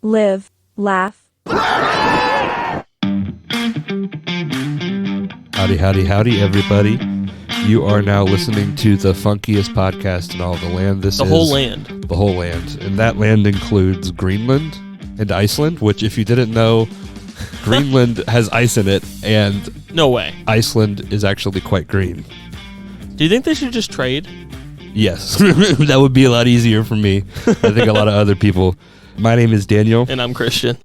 live, laugh. Howdy, everybody. You are now listening to the funkiest podcast in all the land. The whole land. The whole land. And that land includes Greenland and Iceland, which, if you didn't know, Greenland has ice in it, and no way. Iceland is actually quite green. Do you think they should just trade? Yes. That would be a lot easier for me. I think a lot of other people. My name is Daniel. And I'm Christian.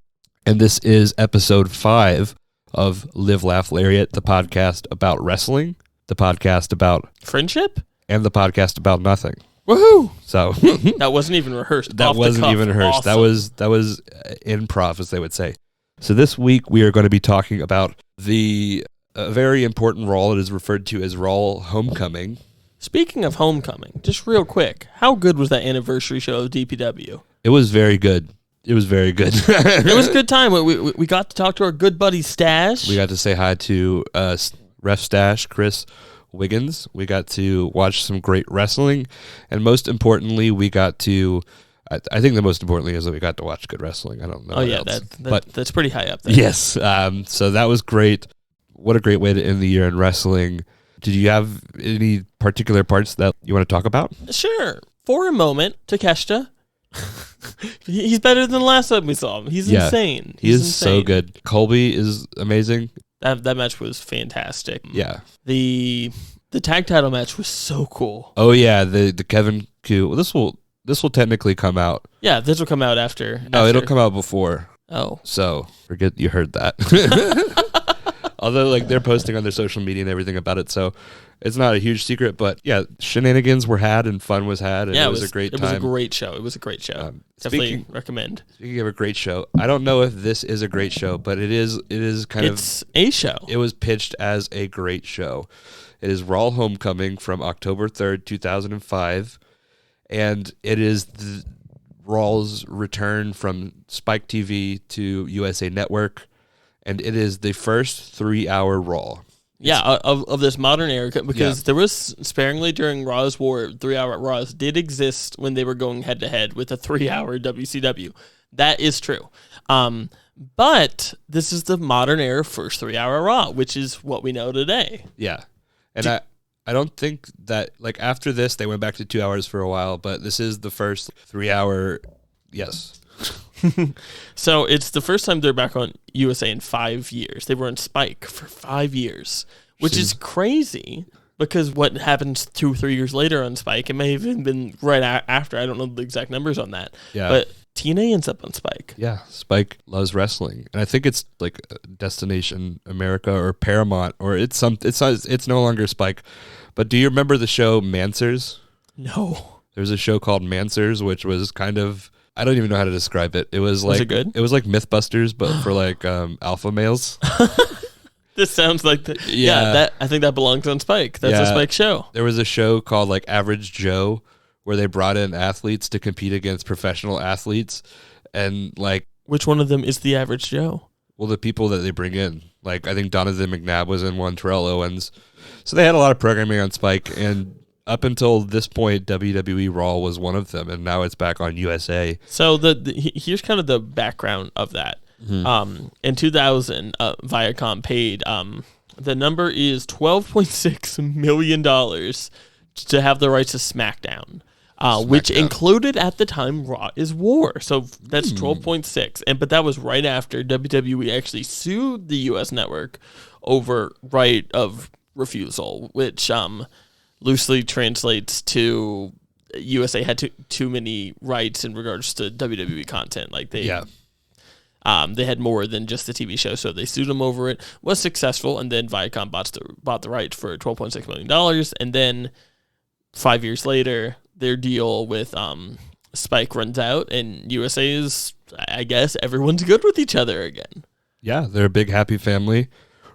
And this is episode 5 of Live, Laugh, Lariat, the podcast about wrestling, the podcast about friendship, and the podcast about nothing. Woohoo! So that wasn't even rehearsed. That wasn't even rehearsed. Awesome. That was improv, as they would say. So this week we are going to be talking about the very important Raw that is referred to as Raw Homecoming. Speaking of Homecoming, just real quick, how good was that anniversary show of DPW? It was very good. It was very good. It was a good time. We got to talk to our good buddy Stash. We got to say hi to Ref Stash, Chris Wiggins. We got to watch some great wrestling. And most importantly, we got to... I think the most importantly is that we got to watch good wrestling. I don't know. Oh, yeah, that's pretty high up there. Yes. So that was great. What a great way to end the year in wrestling. Did you have any particular parts that you want to talk about? Sure. For a moment, Takeshita. He's better than the last time we saw him. He's insane. He's insane. So good. Colby is amazing. That match was fantastic. Yeah. The tag title match was so cool. Oh, yeah. The Kevin Q. Well, this will technically come out. Yeah, this will come out after. No, it'll come out before. Oh. So, forget you heard that. Although, they're posting on their social media and everything about it, so it's not a huge secret. But, yeah, shenanigans were had and fun was had, and it was a great time. It was a great show. Definitely recommend. Speaking of a great show, I don't know if this is a great show, but it's a show. It was pitched as a great show. It is Raw Homecoming from October 3rd, 2005. And it is Raw's return from Spike TV to USA Network, and it is the first 3-hour Raw. Yeah, of this modern era, because there was sparingly during Raw's War, 3-hour Raws did exist when they were going head-to-head with a 3-hour WCW. That is true. But this is the modern era first 3-hour Raw, which is what we know today. Yeah, and I don't think that, after this, they went back to 2 hours for a while, but this is the first 3-hour, yes. So it's the first time they're back on USA in 5 years. They were on Spike for 5 years, which is crazy, because what happens 2 or 3 years later on Spike, it may have even been right after. I don't know the exact numbers on that. Yeah. But TNA ends up on Spike. Yeah, Spike loves wrestling, and I think it's Destination America or Paramount, or it's no longer Spike. But do you remember the show Mansers? No. There's a show called Mansers, which was kind of, I don't even know how to describe it. It was it good? It was like MythBusters, but for alpha males. This sounds like I think that belongs on Spike. That's a Spike show. There was a show called Average Joe, where they brought in athletes to compete against professional athletes, and which one of them is the Average Joe? Well, the people that they bring in, I think Donovan McNabb was in one, Terrell Owens. So they had a lot of programming on Spike, and up until this point, WWE Raw was one of them, and now it's back on USA. So here's kind of the background of that. Mm-hmm. In 2000, Viacom paid, the number is $12.6 million to have the rights to SmackDown. Which included at the time Raw is War. So that's 12.6. But that was right after WWE actually sued the US network over right of refusal, which loosely translates to USA had too many rights in regards to WWE content. They had more than just the TV show, so they sued them over it. Was successful, and then Viacom bought the rights for $12.6 million. And then 5 years later, their deal with Spike runs out, and USA is, I guess, everyone's good with each other again. Yeah, they're a big happy family,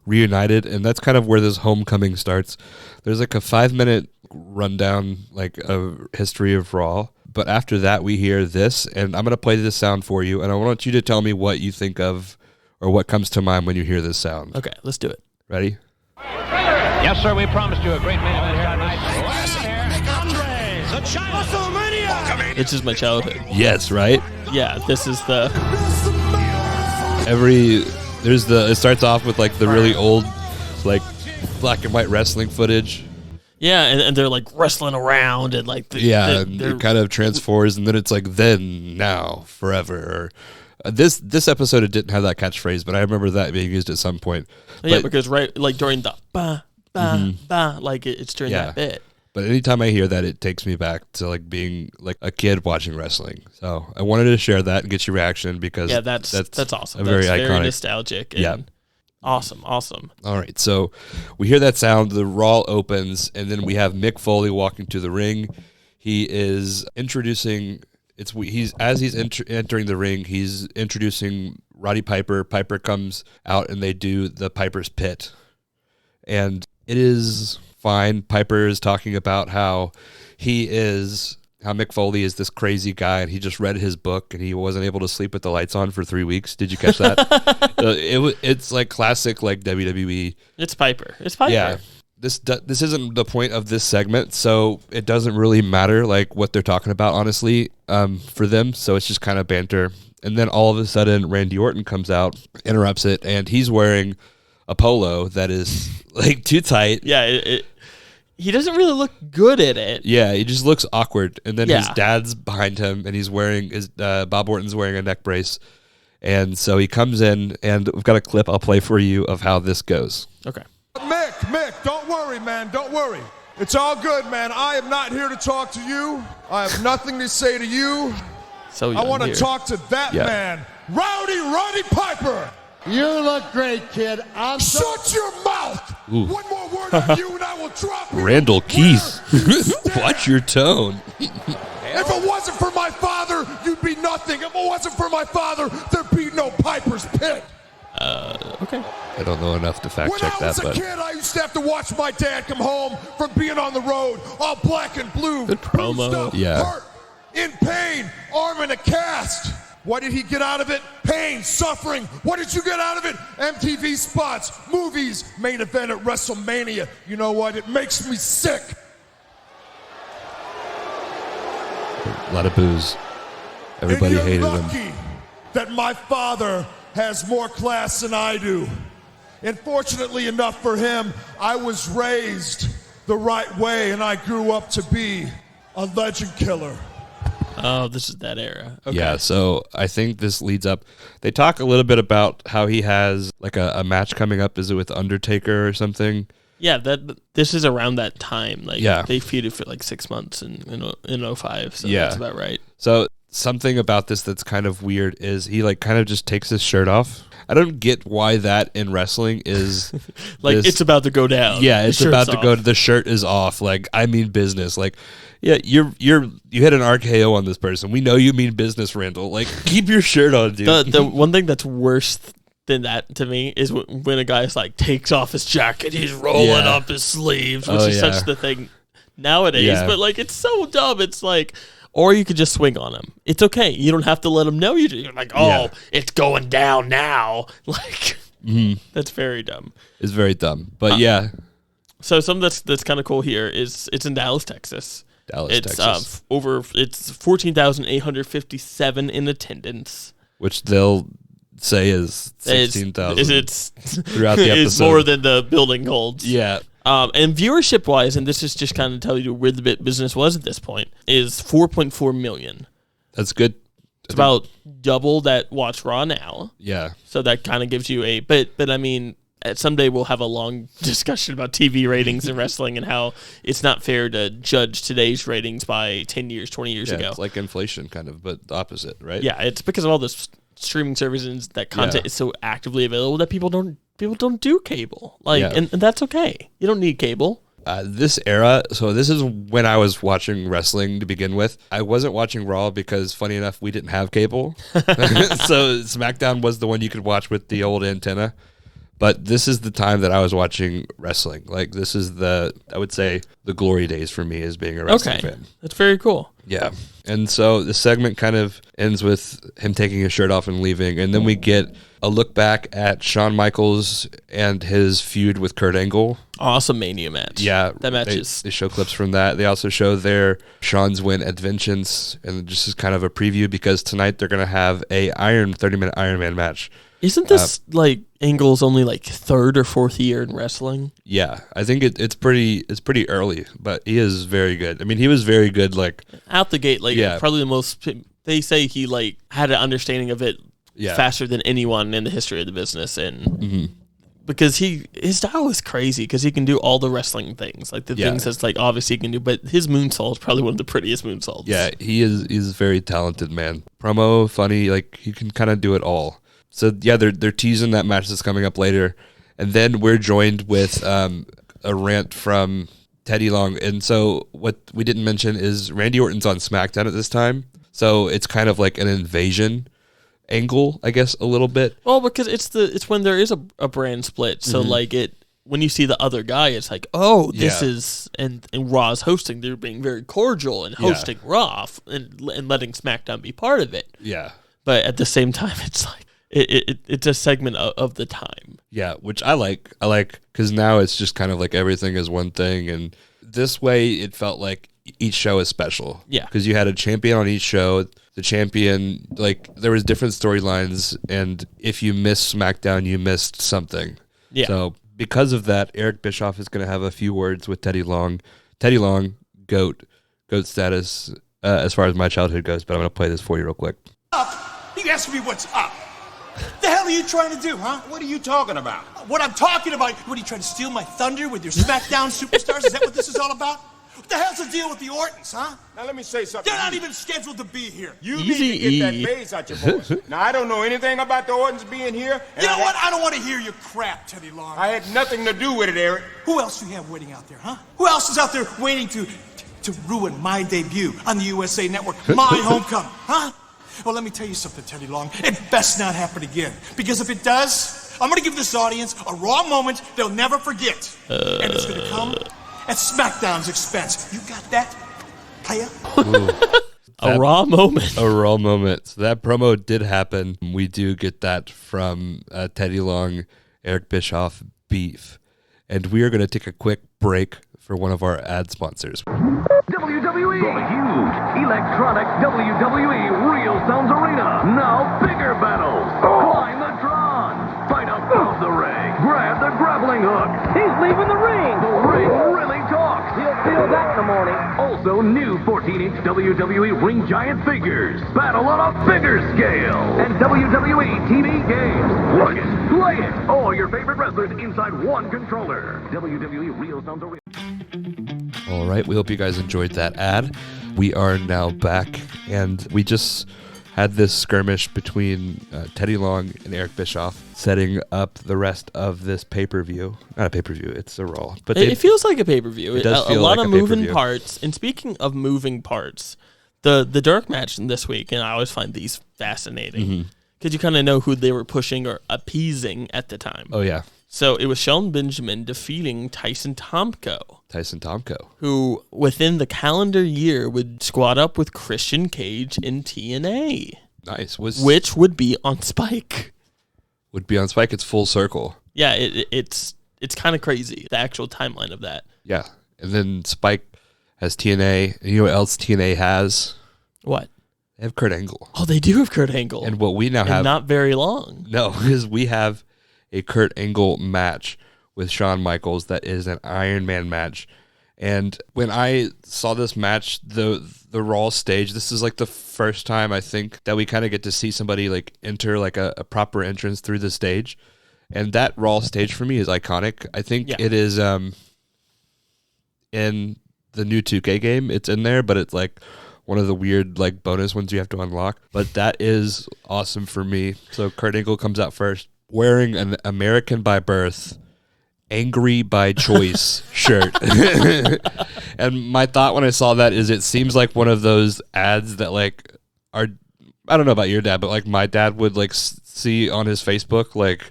reunited, and that's kind of where this homecoming starts. There's a 5-minute rundown, a history of Raw, but after that we hear this, and I'm going to play this sound for you, and I want you to tell me what you think of, or what comes to mind when you hear this sound. Okay, let's do it. Ready? Yes, sir, we promised you a great main event here tonight. The Giant. WrestleMania. This is my childhood. Yes, right? Yeah, this is the... It starts off with like the really old, like black and white wrestling footage. Yeah, and they're like wrestling around and like... And it kind of transforms, and then it's like, then, now, forever. This episode, it didn't have that catchphrase, but I remember that being used at some point. Yeah, because like during the ba, ba, ba, like it's during that bit. But anytime I hear that, it takes me back to like being like a kid watching wrestling. So I wanted to share that and get your reaction because that's awesome. Very iconic, very nostalgic. And awesome. All right, so we hear that sound. The Raw opens, and then we have Mick Foley walking to the ring. He is introducing. He's entering the ring. He's introducing Roddy Piper. Piper comes out, and they do the Piper's Pit, and it is fine. Piper is talking about how Mick Foley is this crazy guy, and he just read his book, and he wasn't able to sleep with the lights on for 3 weeks. Did you catch that? It's like classic, like WWE. It's Piper. Yeah. This isn't the point of this segment, so it doesn't really matter like what they're talking about, honestly, for them. So it's just kind of banter. And then all of a sudden, Randy Orton comes out, interrupts it, and he's wearing a polo that is like too tight. Yeah, he doesn't really look good at it. Yeah, he just looks awkward. And then his dad's behind him, and he's wearing Bob Orton's wearing a neck brace. And so he comes in, and we've got a clip I'll play for you of how this goes. Okay. Mick, don't worry, man. Don't worry. It's all good, man. I am not here to talk to you. I have nothing to say to you. So I want to talk to that man, Roddy Piper. You look great, kid. Shut your mouth. Ooh. One more word on you and I will drop you. Randall Keith. Watch your tone. If it wasn't for my father, you'd be nothing. If it wasn't for my father, there'd be no Piper's Pit. Okay. I don't know enough to fact check that, When I was a kid, I used to have to watch my dad come home from being on the road, all black and blue. Good promo. bruised up, hurt, in pain, arm in a cast. What did he get out of it? Pain, suffering. What did you get out of it? MTV spots, movies, main event at WrestleMania. You know what? It makes me sick. A lot of boos. Everybody and you're hated lucky him. that my father has more class than I do. And fortunately enough for him, I was raised the right way, and I grew up to be a legend killer. Oh, this is that era. Okay. Yeah, so I think this leads up. They talk a little bit about how he has like a match coming up. Is it with Undertaker or something? Yeah, this is around that time. Like, yeah. They feuded for like 6 months in 05, so yeah. That's about right. So something about this that's kind of weird is he like kind of just takes his shirt off. I don't get why that in wrestling is like it's about to go down. Yeah, it's about to go. The shirt is off. Like, I mean business. Like, yeah, you hit an RKO on this person. We know you mean business, Randall. Like, keep your shirt on, dude. The one thing that's worse than that to me is when a guy's like takes off his jacket, he's rolling up his sleeves, which is such the thing nowadays. Yeah. But like, it's so dumb. It's like. Or you could just swing on him. It's okay. You don't have to let him know. You're like, it's going down now. Like, that's very dumb. It's very dumb. But yeah. So something that's kind of cool here is it's in Dallas, Texas. Texas. It's 14,857 in attendance. Which they'll say is 16,000. It's throughout the episode. It's more than the building holds. Yeah. And viewership-wise, and this is just kind of tell you where the business was at this point, is 4.4 million. That's good. It's about double that Watch Raw now. Yeah. So that kind of gives you a... But I mean, someday we'll have a long discussion about TV ratings and wrestling and how it's not fair to judge today's ratings by 10 years, 20 years ago. It's like inflation kind of, but the opposite, right? Yeah, it's because of all this streaming services that content is so actively available that people don't do cable. Like, and that's okay. You don't need cable. This era, so this is when I was watching wrestling to begin with. I wasn't watching Raw because, funny enough, we didn't have cable. So SmackDown was the one you could watch with the old antenna. But this is the time that I was watching wrestling. Like, this is I would say, the glory days for me as being a wrestling fan. That's very cool. Yeah. And so the segment kind of ends with him taking his shirt off and leaving. And then we get a look back at Shawn Michaels and his feud with Kurt Angle. Awesome Mania match. Yeah. That match They show clips from that. They also show Shawn's win at Vengeance. And just as kind of a preview, because tonight they're going to have a 30-minute Iron Man match. Isn't this Angle's only third or fourth year in wrestling? Yeah, I think it's pretty early, but he is very good. I mean, he was very good out the gate. Probably the most. They say he had an understanding of it faster than anyone in the history of the business, and because his style is crazy because he can do all the wrestling things, things that's obviously he can do. But his moonsault is probably one of the prettiest moonsaults. Yeah, he's a very talented man. Promo, funny, he can kind of do it all. So, yeah, they're teasing that match that's coming up later. And then we're joined with a rant from Teddy Long. And so what we didn't mention is Randy Orton's on SmackDown at this time. So it's kind of like an invasion angle, I guess, a little bit. Well, because it's when there is a brand split. So, when you see the other guy, it's this is... And Raw's hosting. They're being very cordial and hosting Raw and letting SmackDown be part of it. Yeah. But at the same time, it's it's a segment of the time. Yeah, which I like because now it's just kind of everything is one thing, and this way it felt like each show is special. Yeah, because you had a champion on each show. The champion, there was different storylines, and if you missed SmackDown, you missed something. Yeah. So because of that, Eric Bischoff is going to have a few words with Teddy Long. Teddy Long, GOAT status as far as my childhood goes. But I'm going to play this for you real quick. You ask me what's up. The hell are you trying to do, huh? What are you talking about? What I'm talking about? What, are you trying to steal my thunder with your SmackDown superstars? Is that what this is all about? What the hell's the deal with the Ortons, huh? Now let me say something. They're not even scheduled to be here. You need to get that bass out your voice. Now I don't know anything about the Ortons being here. You know what? I don't want to hear your crap, Teddy Long. I had nothing to do with it, Eric. Who else do you have waiting out there, huh? Who else is out there waiting to ruin my debut on the USA Network, my homecoming, huh? Well, let me tell you something, Teddy Long. It best not happen again. Because if it does, I'm going to give this audience a raw moment they'll never forget. And it's going to come at SmackDown's expense. You got that, player? A raw moment. A raw moment. So that promo did happen. We do get that from Teddy Long, Eric Bischoff beef. And we are going to take a quick break for one of our ad sponsors. WWE, the huge electronic WWE Real Sounds Arena. Now bigger battles. Climb the Tron. Fight above the ring. Grab the grappling hook. He's leaving the ring. The ring really talks. He'll feel that in the morning. Also, new 14-inch WWE Ring Giant figures. Battle on a bigger scale. And WWE TV games. Look it, play it. All your favorite wrestlers inside one controller. WWE Real Sounds Arena. All right, we hope you guys enjoyed that ad. We are now back, and we just had this skirmish between Teddy Long and Eric Bischoff, setting up the rest of this pay-per-view. Not a pay-per-view, it's a Raw. But it feels like a pay-per-view. It does feel a lot like of a moving pay-per-view. parts. And speaking of moving parts, the Dirk match this week, and I always find these fascinating, because you kind of know who they were pushing or appeasing at the time. Oh, yeah. So it was Shelton Benjamin defeating Tyson Tomko. Who, within the calendar year, would squad up with Christian Cage in TNA. Nice. Which would be on Spike. Would be on Spike. It's full circle. Yeah, it's kind of crazy, the actual timeline of that. Yeah. And then Spike has TNA. And you know what else TNA has? What? They have Kurt Angle. Oh, they do have Kurt Angle. And what we now have... not very long. No, because we have a Kurt Angle match with Shawn Michaels that is an Iron Man match. And when I saw this match, the Raw stage, this is the first time I think that we kind of get to see somebody enter a proper entrance through the stage. And that Raw stage for me is iconic. I think it is in the new 2K game. It's in there, but it's one of the weird bonus ones you have to unlock. But that is awesome for me. So Kurt Angle comes out first, wearing an American by birth, angry by choice shirt. And my thought when I saw that is it seems like one of those ads that are, I don't know about your dad, but my dad would see on his Facebook,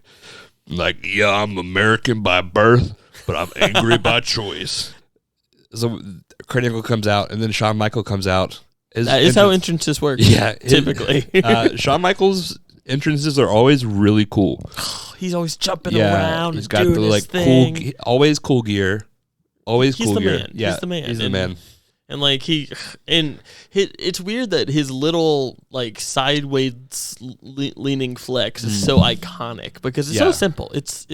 Like, yeah, I'm American by birth, but I'm angry by choice. So Kurt Angle comes out, and then Shawn Michaels comes out. That is how entrances work. Yeah, typically. Shawn Michaels' entrances are always really cool. He's always jumping around. He's and got doing the his like thing. cool, always cool gear. Always He's cool the gear. man. Yeah, He's the man. He's the man. And like it's weird that his little like sideways leaning flex is so iconic because it's so simple. It's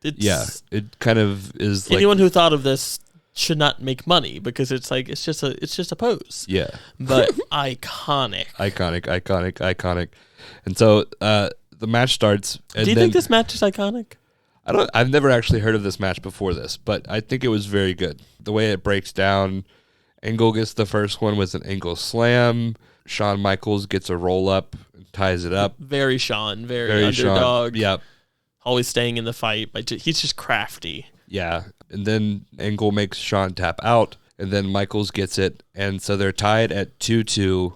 Yeah, it kind of is. Anyone like, who thought of this should not make money because it's like it's just a pose. Yeah, but iconic. iconic. And so the match starts. And Do you think this match is iconic? I've never actually heard of this match before this, but I think it was very good. The way it breaks down, Angle gets the first one with an Angle slam. Shawn Michaels gets a roll up and ties it up. Very Shawn, very underdog. Yep. Always staying in the fight. But he's just crafty. Yeah. And then Angle makes Shawn tap out, and then Michaels gets it. And so they're tied at 2-2,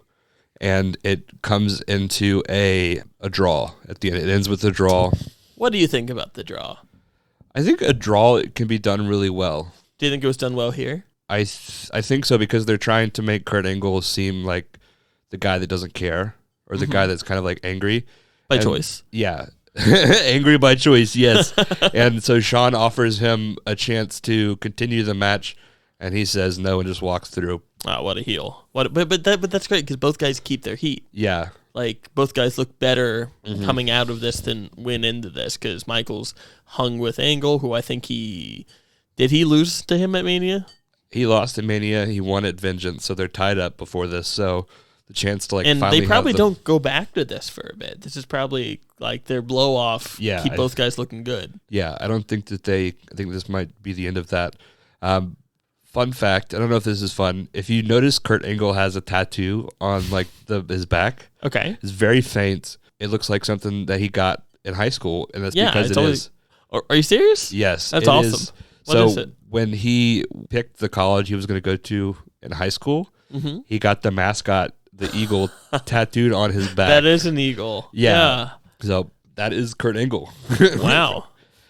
and it comes into a draw at the end. It ends with a draw. What do you think about the draw? I think a draw can be done really well. Do you think it was done well here? I think so, because they're trying to make Kurt Angle seem like the guy that doesn't care, or the guy that's kind of like angry. By choice. Yeah. Angry by choice, yes. And so Shawn offers him a chance to continue the match, and he says no and just walks through. Oh, what a heel. But that's great because both guys keep their heat. Yeah. Like, both guys look better coming out of this than went into this because Michaels hung with Angle, who I think did he lose to him at Mania? He lost at Mania. He won at Vengeance, so they're tied up before this. So the chance to and finally they probably have don't go back to this for a bit. This is probably like their blow off. Yeah, keep both guys looking good. Yeah, I don't think that I think this might be the end of that. Fun fact, I don't know if this is fun. If you notice, Kurt Angle has a tattoo on like his back. Okay. It's very faint. It looks like something that he got in high school, and that's because it is. Are you serious? Yes. That's awesome. Is. What is it? When he picked the college he was going to go to in high school, he got the mascot, the eagle, tattooed on his back. That is an eagle. Yeah. So that is Kurt Angle. Wow.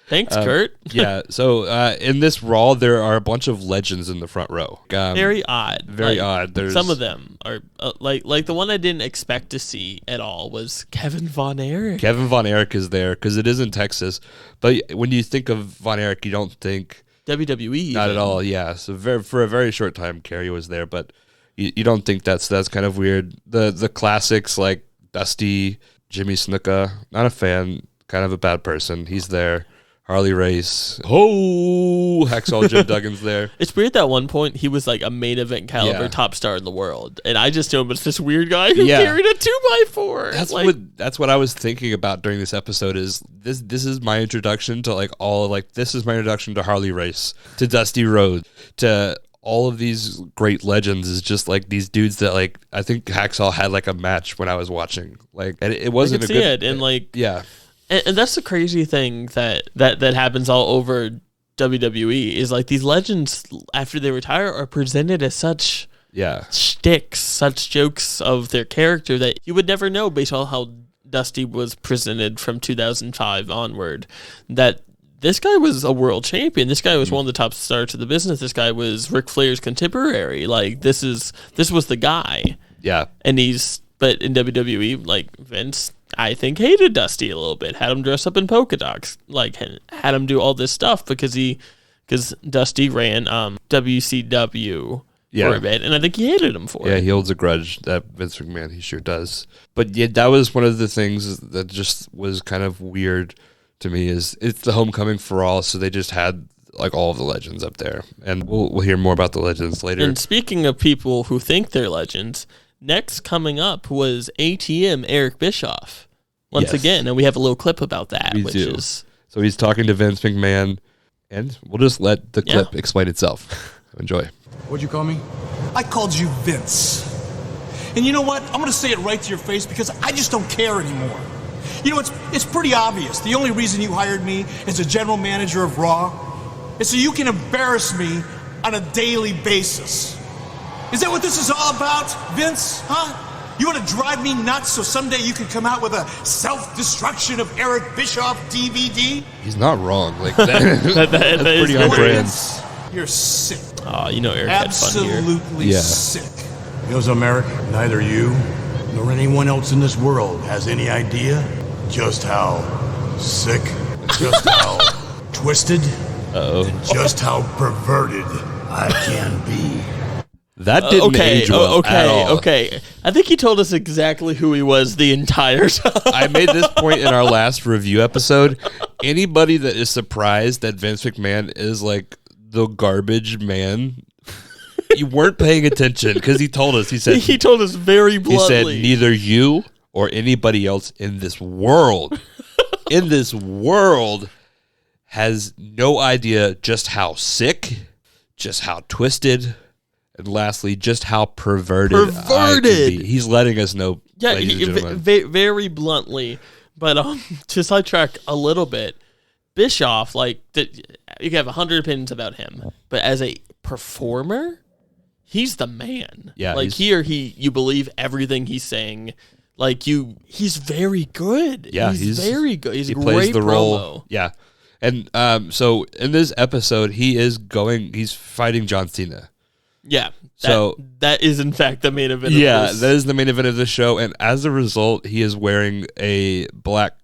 Thanks, Kurt. Yeah. So in this Raw, there are a bunch of legends in the front row. Very odd. Very odd. There's some of them are like the one I didn't expect to see at all was Kevin Von Erich. Kevin Von Erich is there because it is in Texas. But when you think of Von Erich, you don't think WWE. Not even. at all. Yeah. So for a very short time, Kerry was there, but you don't think that's kind of weird. The classics like Dusty, Jimmy Snuka, not a fan, kind of a bad person. He's there. Harley Race. Oh, Hacksaw Jim Duggan's there. It's weird that at one point he was like a main event caliber top star in the world. And I just knew him as this weird guy who carried a 2x4. That's what I was thinking about during this episode is this is my introduction to this is my introduction to Harley Race, to Dusty Rhodes, to all of these great legends is just like these dudes that like I think Hacksaw had like a match when I was watching. Like and it wasn't I could see it and like yeah. And that's the crazy thing that happens all over WWE is like these legends after they retire are presented as such shticks, such jokes of their character that you would never know based on how Dusty was presented from 2005 onward. That this guy was a world champion. This guy was one of the top stars of the business. This guy was Ric Flair's contemporary. Like this was the guy. Yeah, and but in WWE like Vince, I think hated Dusty a little bit. Had him dress up in polka dots, like had him do all this stuff because Dusty ran WCW for a bit, and I think he hated him for it. Yeah, he holds a grudge. That Vince McMahon, he sure does. But yeah, that was one of the things that just was kind of weird to me. Is it's the homecoming for all, so they just had like all of the legends up there, and we'll hear more about the legends later. And speaking of people who think they're legends. Next coming up was ATM Eric Bischoff once again, and we have a little clip about that. So he's talking to Vince McMahon, and we'll just let the clip explain itself. Enjoy. What'd you call me? I called you Vince. And you know what? I'm going to say it right to your face because I just don't care anymore. You know, it's pretty obvious. The only reason you hired me as a general manager of Raw is so you can embarrass me on a daily basis. Is that what this is all about, Vince? Huh? You want to drive me nuts so someday you can come out with a self-destruction of Eric Bischoff DVD? He's not wrong. Like that's pretty on brand. You're sick. You know Eric had fun here. Absolutely sick. You know something, Eric? Neither you nor anyone else in this world has any idea just how sick, just how twisted, and just how perverted I can be. That didn't age well at all. Okay. I think he told us exactly who he was the entire time. I made this point in our last review episode. Anybody that is surprised that Vince McMahon is like the garbage man, you weren't paying attention because he told us. He told us very bluntly. He said neither you or anybody else in this world, has no idea just how sick, just how twisted, and lastly, just how perverted. I can be. He's letting us know. Yeah, very bluntly. But to sidetrack a little bit, Bischoff, you can have 100 opinions about him, but as a performer, he's the man. Yeah, you believe everything he's saying. He's very good. Yeah, he's very good. He plays the promo. role. Yeah, and so in this episode, he's fighting John Cena. Yeah, that is in fact the main event. Yeah, that is the main event of the show, and as a result, he is wearing a black.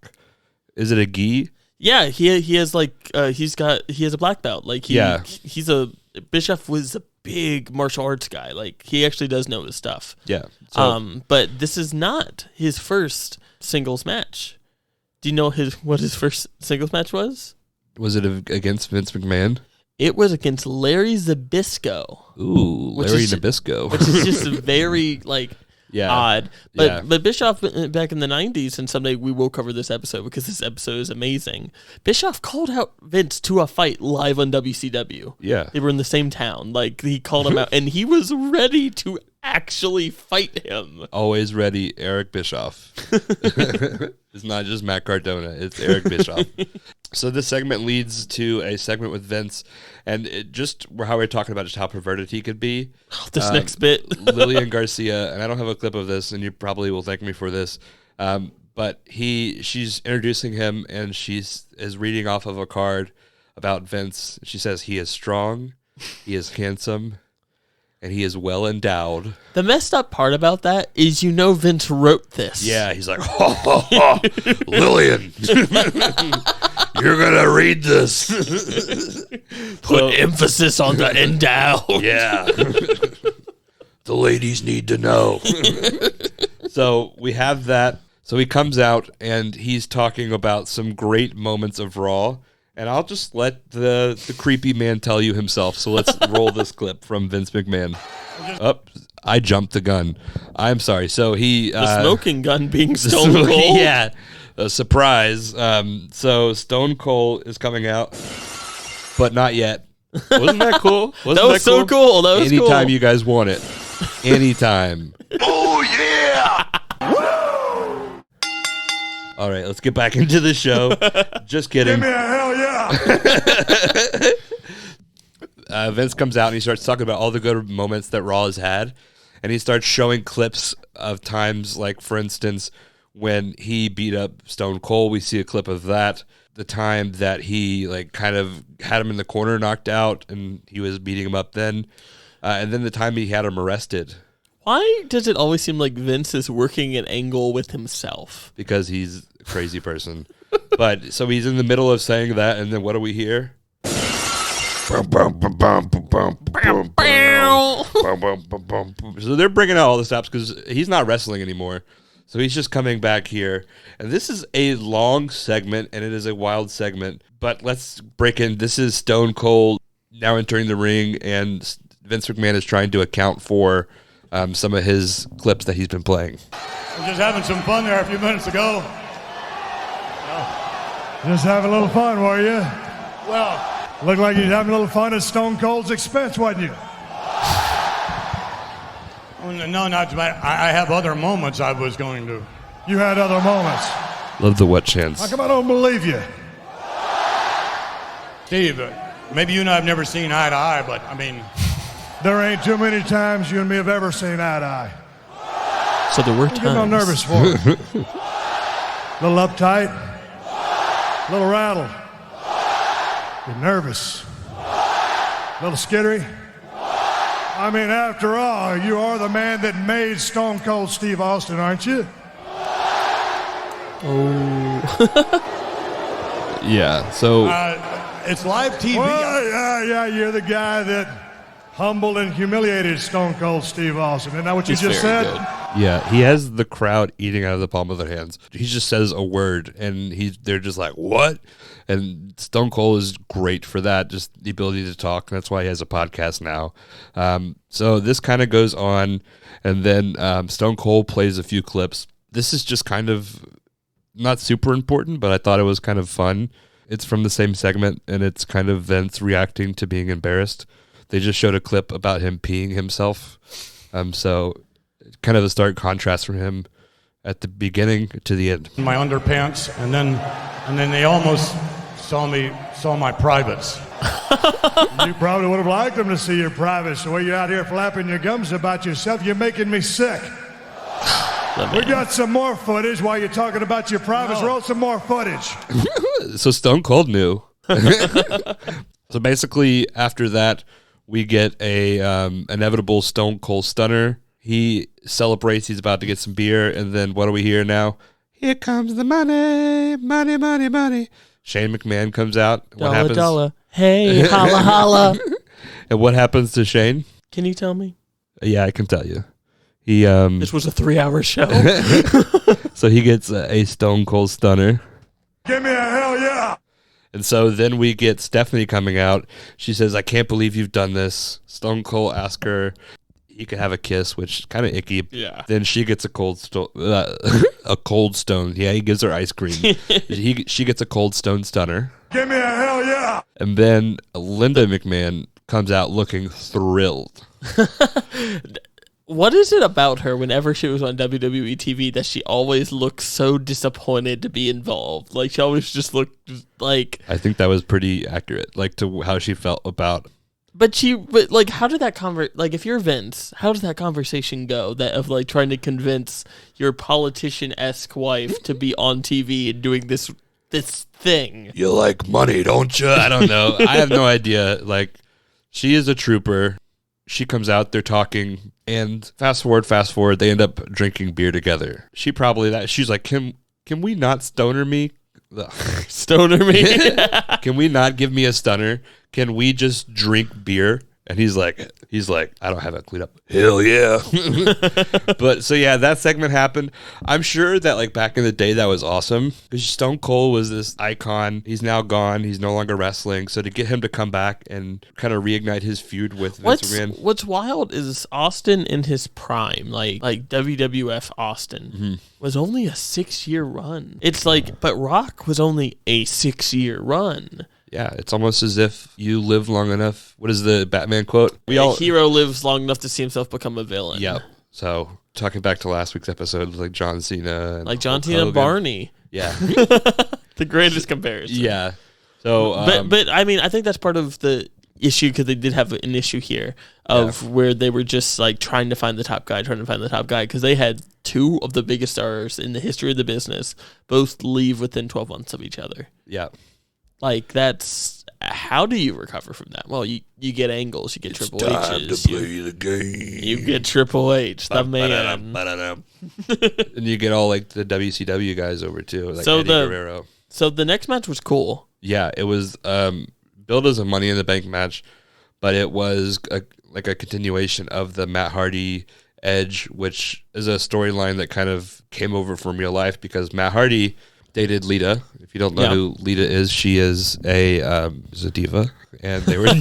Is it a gi? Yeah, he has he has a black belt. Bischoff was a big martial arts guy. He actually does know his stuff. Yeah. But this is not his first singles match. Do you know what his first singles match was? Was it against Vince McMahon? It was against Larry Zbyszko. Ooh, Larry Zbyszko. Which is just very odd. But Bischoff back in the 90s, and someday we will cover this episode because this episode is amazing. Bischoff called out Vince to a fight live on WCW. Yeah. They were in the same town. He called him out and he was ready to actually fight him. Always ready, Eric Bischoff. It's not just Matt Cardona, it's Eric Bischoff. So this segment leads to a segment with Vince, and how we're talking about just how perverted he could be. This next bit. Lillian Garcia, and I don't have a clip of this, and you probably will thank me for this, but she's introducing him, and is reading off of a card about Vince. She says he is strong, he is handsome, and he is well endowed. The messed up part about that is Vince wrote this. Yeah, he's like, Lillian, you're going to read this. Put emphasis on the endowed. Yeah. The ladies need to know. So we have that. So he comes out and he's talking about some great moments of Raw. And I'll just let the creepy man tell you himself. So let's roll this clip from Vince McMahon. I jumped the gun. I'm sorry. So the smoking gun being Stone Cold. Yeah, a surprise. So Stone Cold is coming out, but not yet. Wasn't that cool? That was so cool. That was Anytime you guys want it. Anytime. Oh, yeah! All right, let's get back into the show. Just kidding. Give me a hell yeah! Vince comes out and he starts talking about all the good moments that Raw has had. And he starts showing clips of times, like, for instance, when he beat up Stone Cold. We see a clip of that. The time that he, kind of had him in the corner knocked out and he was beating him up then. And then the time he had him arrested. Why does it always seem like Vince is working an angle with himself? Because he's a crazy person. But so he's in the middle of saying that, and then what do we hear? So they're bringing out all the stops because he's not wrestling anymore. So he's just coming back here. And this is a long segment, and it is a wild segment. But let's break in. This is Stone Cold now entering the ring, and Vince McMahon is trying to account for some of his clips that he's been playing. We're just having some fun there a few minutes ago. Just having a little fun, were you? Well, Looked like you was having a little fun at Stone Cold's expense, wasn't you? no, not I have other moments I was going to. You had other moments. Love the what chance. How come I don't believe you? Steve, maybe you and I have never seen eye to eye, but I mean... There ain't too many times you and me have ever seen eye to eye. So there were What are you getting all times. nervous for? A little uptight, a little rattled. You're nervous, a little skittery. I mean, after all, you are the man that made Stone Cold Steve Austin, aren't you? Yeah. So It's live TV. Well, yeah, you're the guy that humbled and humiliated Stone Cold Steve Austin. Isn't that what you He's just very said? good. yeah, he has the crowd eating out of the palm of their hands. He just says a word, and they're just like, "What?" And Stone Cold is great for that, just the ability to talk. That's why he has a podcast now. So this kind of goes on, and then Stone Cold plays a few clips. This is just kind of not super important, but I thought it was kind of fun. It's from the same segment, and it's kind of Vince reacting to being embarrassed. They just showed a clip about him peeing himself. So kind of a stark contrast from him at the beginning to the end. My underpants, and then they almost saw my privates. You probably would have liked them to see your privates. The way you're out here flapping your gums about yourself, you're making me sick. We got some more footage while you're talking about your privates. Roll some more footage. So Stone Cold knew. So basically, after that, we get a inevitable Stone Cold Stunner. He celebrates. He's about to get some beer, and then what do we hear now? Here comes the money, money, money, money. Shane McMahon comes out. What Dollar, happens? dollar. Hey, holla, holla. And what happens to Shane? Can you tell me? Yeah, I can tell you. He This was a 3-hour show. so he gets a Stone Cold Stunner. Give me a hell yeah. And so then we get Stephanie coming out. She says, "I can't believe you've done this." Stone Cold asks her he could have a kiss, which is kind of icky. Yeah. Then she gets a cold stone. A cold stone. Yeah, he gives her ice cream. She gets a cold stone stunner. Give me a hell yeah. And then Linda McMahon comes out looking thrilled. What is it about her whenever she was on WWE TV that she always looks so disappointed to be involved? Like, she always just looked like... I think that was pretty accurate, like to how she felt about. But like, how did that like, if you're Vince, how does that conversation go? That of like trying to convince your politician-esque wife to be on TV and doing this thing. You like money, don't you? I don't know. I have no idea. Like, she is a trooper. She comes out, they're talking, and fast forward, they end up drinking beer together. She's like, can we not stoner me? Stoner me? Can we not give me a stunner? Can we just drink beer? And he's like, I don't have it cleaned up. Hell yeah. But so yeah, that segment happened. I'm sure that like back in the day that was awesome because Stone Cold was this icon. He's now gone. He's no longer wrestling. So to get him to come back and kind of reignite his feud with Vince McMahon. What's wild is Austin in his prime, like WWF Austin, was only a 6-year run. It's like, but Rock was only a 6-year run. Yeah, it's almost as if you live long enough. What is the Batman quote? A hero lives long enough to see himself become a villain. Yeah. So talking back to last week's episode, it was like John Cena. And like John Hulk Cena and Hogan. Barney. Yeah. The greatest comparison. Yeah. So, but I mean, I think that's part of the issue because they did have an issue here of where they were just like trying to find the top guy because they had two of the biggest stars in the history of the business both leave within 12 months of each other. Yeah. Like, that's... How do you recover from that? Well, you get angles, you get Triple H's. Time to play the game. You get Triple H, the man. And you get all, like, the WCW guys over, too. Like Eddie Guerrero. So the next match was cool. Yeah, it was billed as a Money in the Bank match, but it was a continuation of the Matt Hardy Edge, which is a storyline that kind of came over from real life because Matt Hardy dated Lita. If you don't know who Lita is, she is a diva, and they were in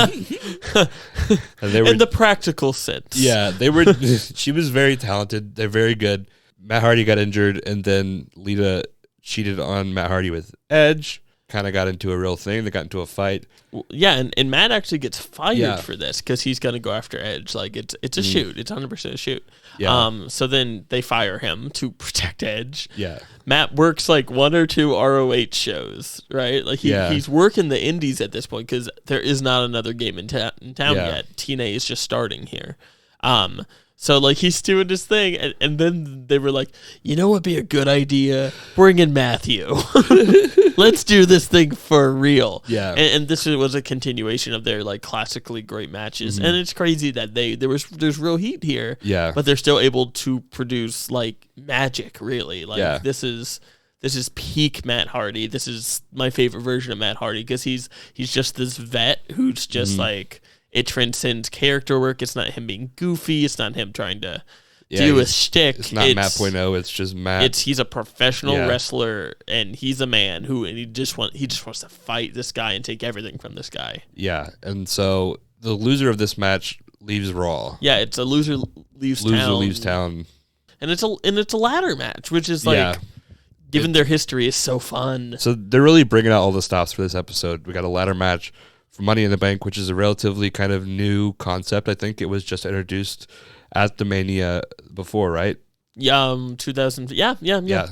the practical sense. Yeah, they were. She was very talented. They're very good. Matt Hardy got injured, and then Lita cheated on Matt Hardy with Edge. Kind of got into a real thing. They got into a fight. Yeah, and Matt actually gets fired for this because he's going to go after Edge. Like, it's a shoot. It's 100% a shoot. Yeah. So then they fire him to protect Edge. Yeah. Matt works like 1 or 2 ROH shows, right? Like he's working the indies at this point because there is not another game in town yet. TNA is just starting here. So, like, he's doing his thing, and then they were like, you know what would be a good idea? Bring in Matthew. Let's do this thing for real. Yeah. And this was a continuation of their, like, classically great matches. And it's crazy that there's real heat here. Yeah. But they're still able to produce, like, magic, really. Like, this is peak Matt Hardy. This is my favorite version of Matt Hardy because he's just this vet who's just like, it transcends character work. It's not him being goofy. It's not him trying to do a shtick. It's not Matt Point oh. It's just Matt. He's a professional wrestler, and he's a man and he just wants to fight this guy and take everything from this guy. Yeah, and so the loser of this match leaves Raw. Yeah, it's a loser leaves town, and it's a ladder match, which is like. Given their history, is so fun. So they're really bringing out all the stops for this episode. We got a ladder match for Money in the Bank, which is a relatively kind of new concept. I think it was just introduced at the Mania before, right? 2000. Yeah.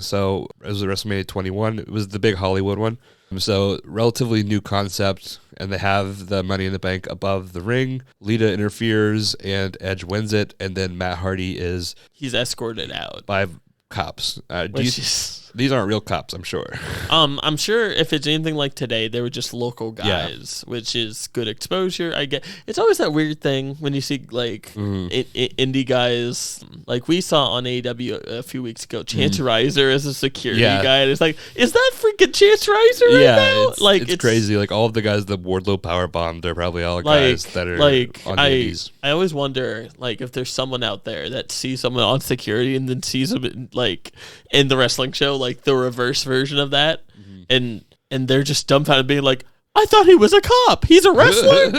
So it was WrestleMania 21. It was the big Hollywood one. So relatively new concept, and they have the Money in the Bank above the ring. Lita interferes, and Edge wins it, and then Matt Hardy he's escorted out by cops. These aren't real cops, I'm sure. I'm sure if it's anything like today, they were just local guys, which is good exposure. I get. It's always that weird thing when you see like indie guys, like we saw on AEW a few weeks ago, Chance Riser as a security guy, and it's like, is that freaking Chance Riser right now? It's crazy. Like all of the guys that Wardlow powerbombed, they're probably all guys that are on indies. I always wonder, like, if there's someone out there that sees someone on security and then sees them in the wrestling show, like the reverse version of that, and they're just dumbfounded, being like, I thought he was a cop. He's a wrestler.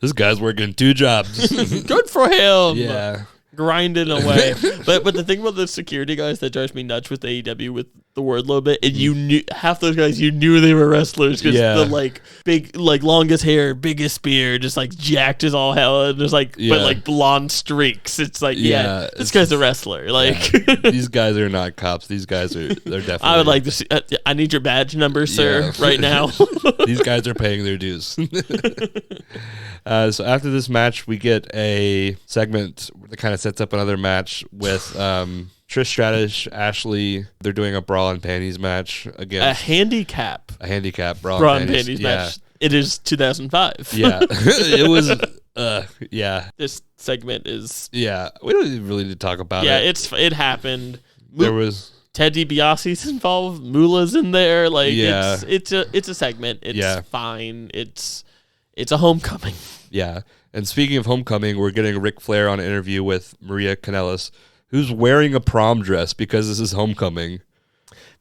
This guy's working 2 jobs. Good for him. Yeah. Grinding away. but the thing about the security guys that drives me nuts with AEW with the word a little bit, and you knew half those guys, you knew they were wrestlers because the like big, like longest hair, biggest spear, just like jacked as all hell, and there's like but like blonde streaks. It's like this guy's a wrestler. Like these guys are not cops. These guys they're definitely. I would like to see. I need your badge number, sir, right now. These guys are paying their dues. So after this match, we get a segment that kind of sets up another match with Trish Stratus, Ashley. They're doing a bra and panties match again. A handicap bra and panties match. It is 2005. Yeah, it was. This segment is. Yeah, we don't even really need to talk about it. Yeah, it happened. There was. Ted DiBiase's involved. Moolah's in there. Like it's a segment. It's fine. It's a homecoming. Yeah. And speaking of homecoming, we're getting Ric Flair on an interview with Maria Kanellis, who's wearing a prom dress because this is homecoming.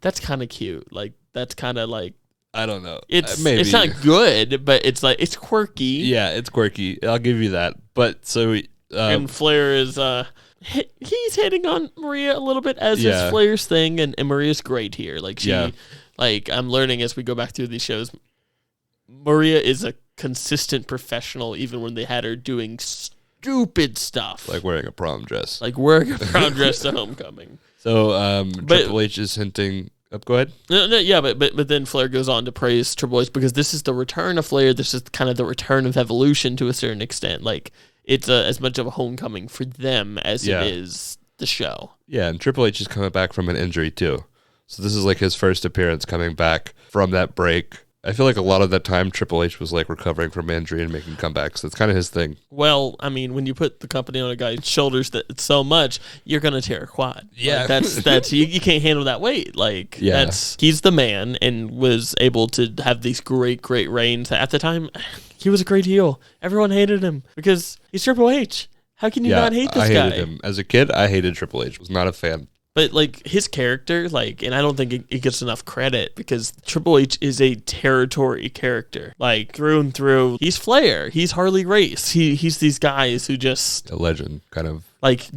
That's kind of cute. Like, that's kind of like, I don't know. Maybe. It's not good, but it's like, it's quirky. Yeah, it's quirky. I'll give you that. But so and Flair is he's hitting on Maria a little bit, as is Flair's thing, and Maria's great here. Like like I'm learning as we go back through these shows, Maria is a consistent professional, even when they had her doing stupid stuff, like wearing a prom dress, to homecoming. So Triple H is hinting. Go ahead. But then Flair goes on to praise Triple H because this is the return of Flair. This is kind of the return of Evolution to a certain extent. Like it's as much of a homecoming for them as it is the show. Yeah, and Triple H is coming back from an injury too, so this is like his first appearance coming back from that break. I feel like a lot of that time Triple H was like recovering from injury and making comebacks. That's kind of his thing. Well, I mean, when you put the company on a guy's shoulders that so much, you're gonna tear a quad. Yeah, like that's you can't handle that weight. Like he's the man and was able to have these great reigns. At the time, he was a great heel. Everyone hated him because he's Triple H. How can you not hate this guy? I hated him as a kid. I hated Triple H. Was not a fan. But, like, his character, like, and I don't think it gets enough credit because Triple H is a territory character. Like, through and through, he's Flair. He's Harley Race. He's these guys who just... A legend, kind of. Like,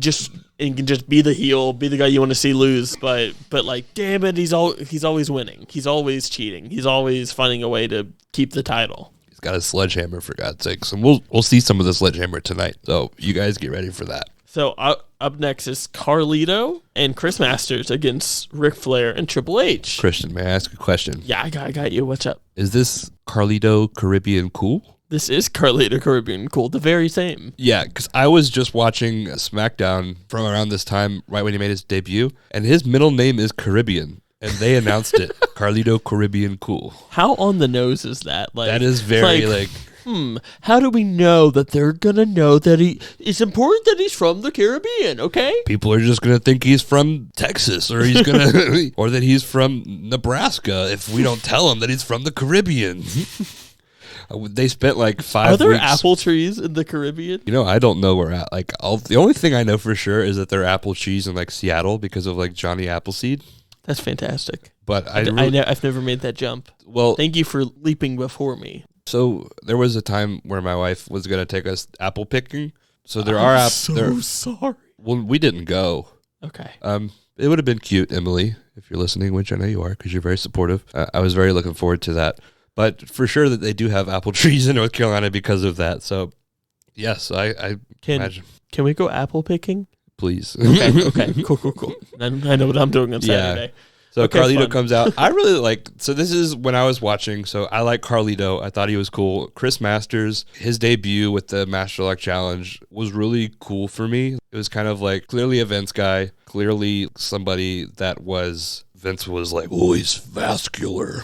and can just be the heel, be the guy you want to see lose. But like, damn it, he's always winning. He's always cheating. He's always finding a way to keep the title. He's got a sledgehammer, for God's sakes. And we'll see some of the sledgehammer tonight. So, you guys get ready for that. So up next is Carlito and Chris Masters against Ric Flair and Triple H. Christian, may I ask a question? Yeah, I got you. What's up? Is this Carlito Caribbean cool? This is Carlito Caribbean Cool, the very same. Yeah, because I was just watching SmackDown from around this time, right when he made his debut, and his middle name is Caribbean, and they announced it, Carlito Caribbean Cool. How on the nose is that? Like, that is very, how do we know that they're going to know that it's important that he's from the Caribbean, okay? People are just going to think he's from Texas, or he's going to, or that he's from Nebraska if we don't tell him that he's from the Caribbean. They spent like 5 weeks. Are there apple trees in the Caribbean? You know, I don't know where at. Like, the only thing I know for sure is that there are apple trees in like Seattle because of like Johnny Appleseed. That's fantastic. But I've never made that jump. Well, thank you for leaping before me. So there was a time where my wife was going to take us apple picking. So there are apples. Sorry. Well, we didn't go. Okay. It would have been cute, Emily, if you're listening, which I know you are because you're very supportive. I was very looking forward to that. But for sure that they do have apple trees in North Carolina because of that. So, yes, I imagine. Can we go apple picking? Please. Okay. Cool. I know what I'm doing on Saturday. Yeah. So okay, Carlito comes out. I really liked, so this is when I was watching, so I like Carlito. I thought he was cool. Chris Masters, his debut with the Master Lock Challenge was really cool for me. It was kind of like clearly a Vince guy, clearly somebody that Vince was like, oh, he's vascular.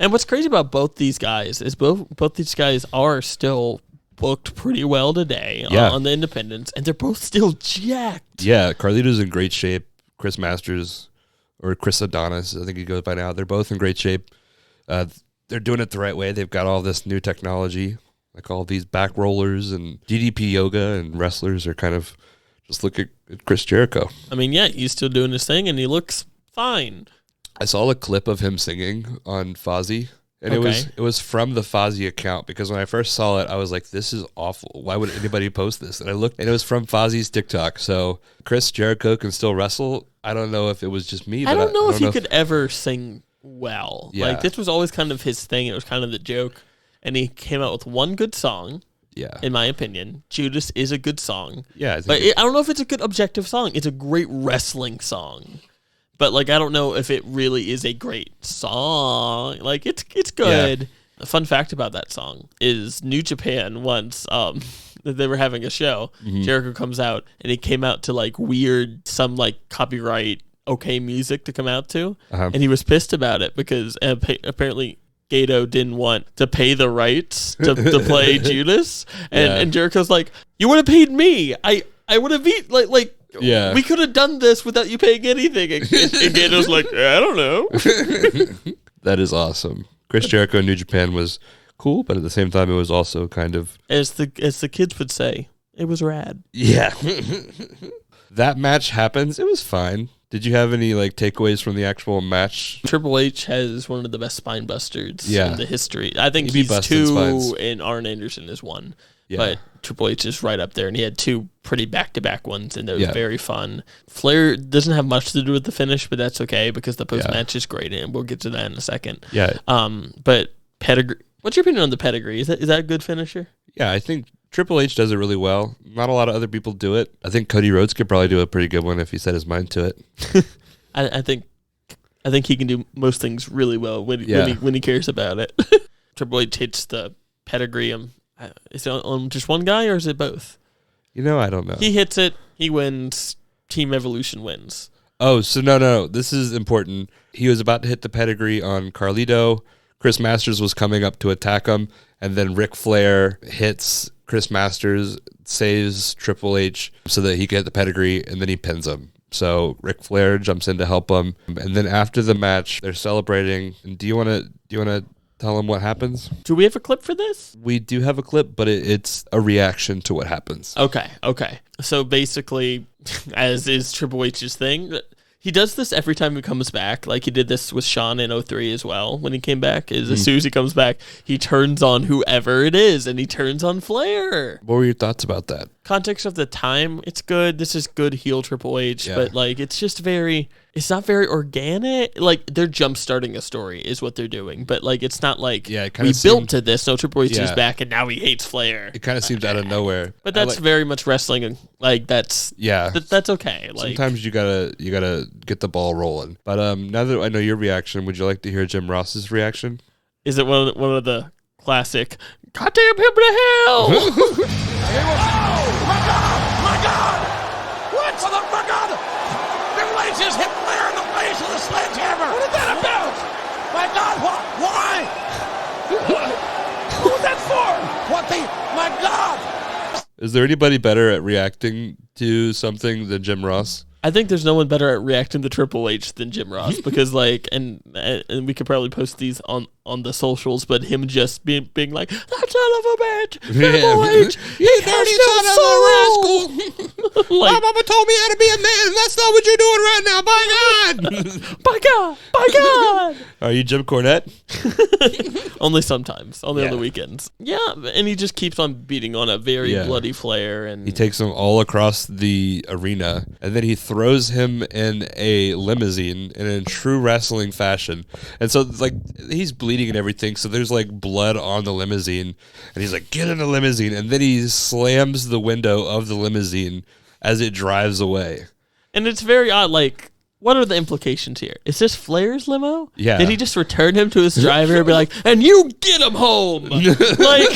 And what's crazy about both these guys is both these guys are still booked pretty well today on the independents, and they're both still jacked. Yeah, Carlito's in great shape. Chris Masters, or Chris Adonis, I think he goes by now. They're both in great shape. They're doing it the right way. They've got all this new technology, like all these back rollers and DDP yoga, and wrestlers are kind of just look at Chris Jericho. I mean, yeah, he's still doing his thing, and he looks fine. I saw a clip of him singing on Fozzy, and it was from the Fozzy account, because when I first saw it, I was like, this is awful. Why would anybody post this? And I looked, and it was from Fozzy's TikTok. So Chris Jericho can still wrestle. I don't know if it was just me. I don't know if he could ever sing well. Yeah. Like, this was always kind of his thing. It was kind of the joke. And he came out with one good song. Yeah. In my opinion, Judas is a good song. Yeah. But I don't know if it's a good objective song. It's a great wrestling song. But, like, I don't know if it really is a great song. Like, it's good. Yeah. A fun fact about that song is New Japan once, they were having a show. Mm-hmm. Jericho comes out, and he came out to, like, some, like, copyright okay music to come out to. Uh-huh. And he was pissed about it because apparently Gato didn't want to pay the rights to play Judas. And Jericho's like, you would have paid me. I would have beat, like, yeah, we could have done this without you paying anything. And Gato's like, I don't know. That is awesome. Chris Jericho in New Japan was cool, but at the same time, it was also kind of, as the kids would say, it was rad. Yeah. That match happens. It was fine. Did you have any like takeaways from the actual match? Triple H has one of the best spine busters in the history. I think he's 2, spines. And Arn Anderson is 1. Yeah. But Triple H is right up there, and he had 2 pretty back-to-back ones, and they were very fun. Flair doesn't have much to do with the finish, but that's okay because the post-match is great, and we'll get to that in a second. Yeah. But pedigree. What's your opinion on the pedigree? Is that a good finisher? Yeah, I think Triple H does it really well. Not a lot of other people do it. I think Cody Rhodes could probably do a pretty good one if he set his mind to it. I think he can do most things really well when he cares about it. Triple H hits the pedigree. Is it on just one guy or is it both? You know, I don't know. He hits it. He wins. Team Evolution wins. Oh, so no. This is important. He was about to hit the pedigree on Carlito. Chris Masters was coming up to attack him, and then Ric Flair hits Chris Masters, saves Triple H so that he can hit the pedigree, and then he pins him. So Ric Flair jumps in to help him, and then after the match, they're celebrating. And do you want to tell them what happens? Do we have a clip for this? We do have a clip, but it's a reaction to what happens. Okay. So basically, as is Triple H's thing, he does this every time he comes back. Like he did this with Shawn in 2003 as well. When he came back, as soon as he comes back, he turns on whoever it is, and he turns on Flair. What were your thoughts about that? Context of the time, it's good. This is good heel Triple H, but like it's just it's not very organic. Like they're jump starting a story is what they're doing, but like it's not like we built to this. No, Triple H is back, and now he hates Flair. It kind of seems out of nowhere. But that's very much wrestling, and like that's that's okay. Like sometimes you gotta get the ball rolling. But now that I know your reaction, would you like to hear Jim Ross's reaction? Is it one of the classic, goddamn him to hell. My God! What? My God! Triple H just hit Flair in the face with a sledgehammer! What is that about? My God, why? Who was that for? My God! Is there anybody better at reacting to something than Jim Ross? I think there's no one better at reacting to Triple H than Jim Ross because, like, and we could probably post these on the socials, but him just being like, that son of a bitch, Triple H, he dirty son of a rascal. Like, my mama told me how to be a man. That's not what you're doing right now. By God, by God, by God. Are you Jim Cornette? Only sometimes, only on the weekends. Yeah, and he just keeps on beating on a very bloody Flair, and he takes him all across the arena, and then he throws him in a limousine in true wrestling fashion. And so, like, he's bleeding and everything, so there's, like, blood on the limousine, and he's like, get in the limousine, and then he slams the window of the limousine as it drives away. And it's very odd, like, what are the implications here? Is this Flair's limo? Yeah. Did he just return him to his driver and be like, and you get him home? Like,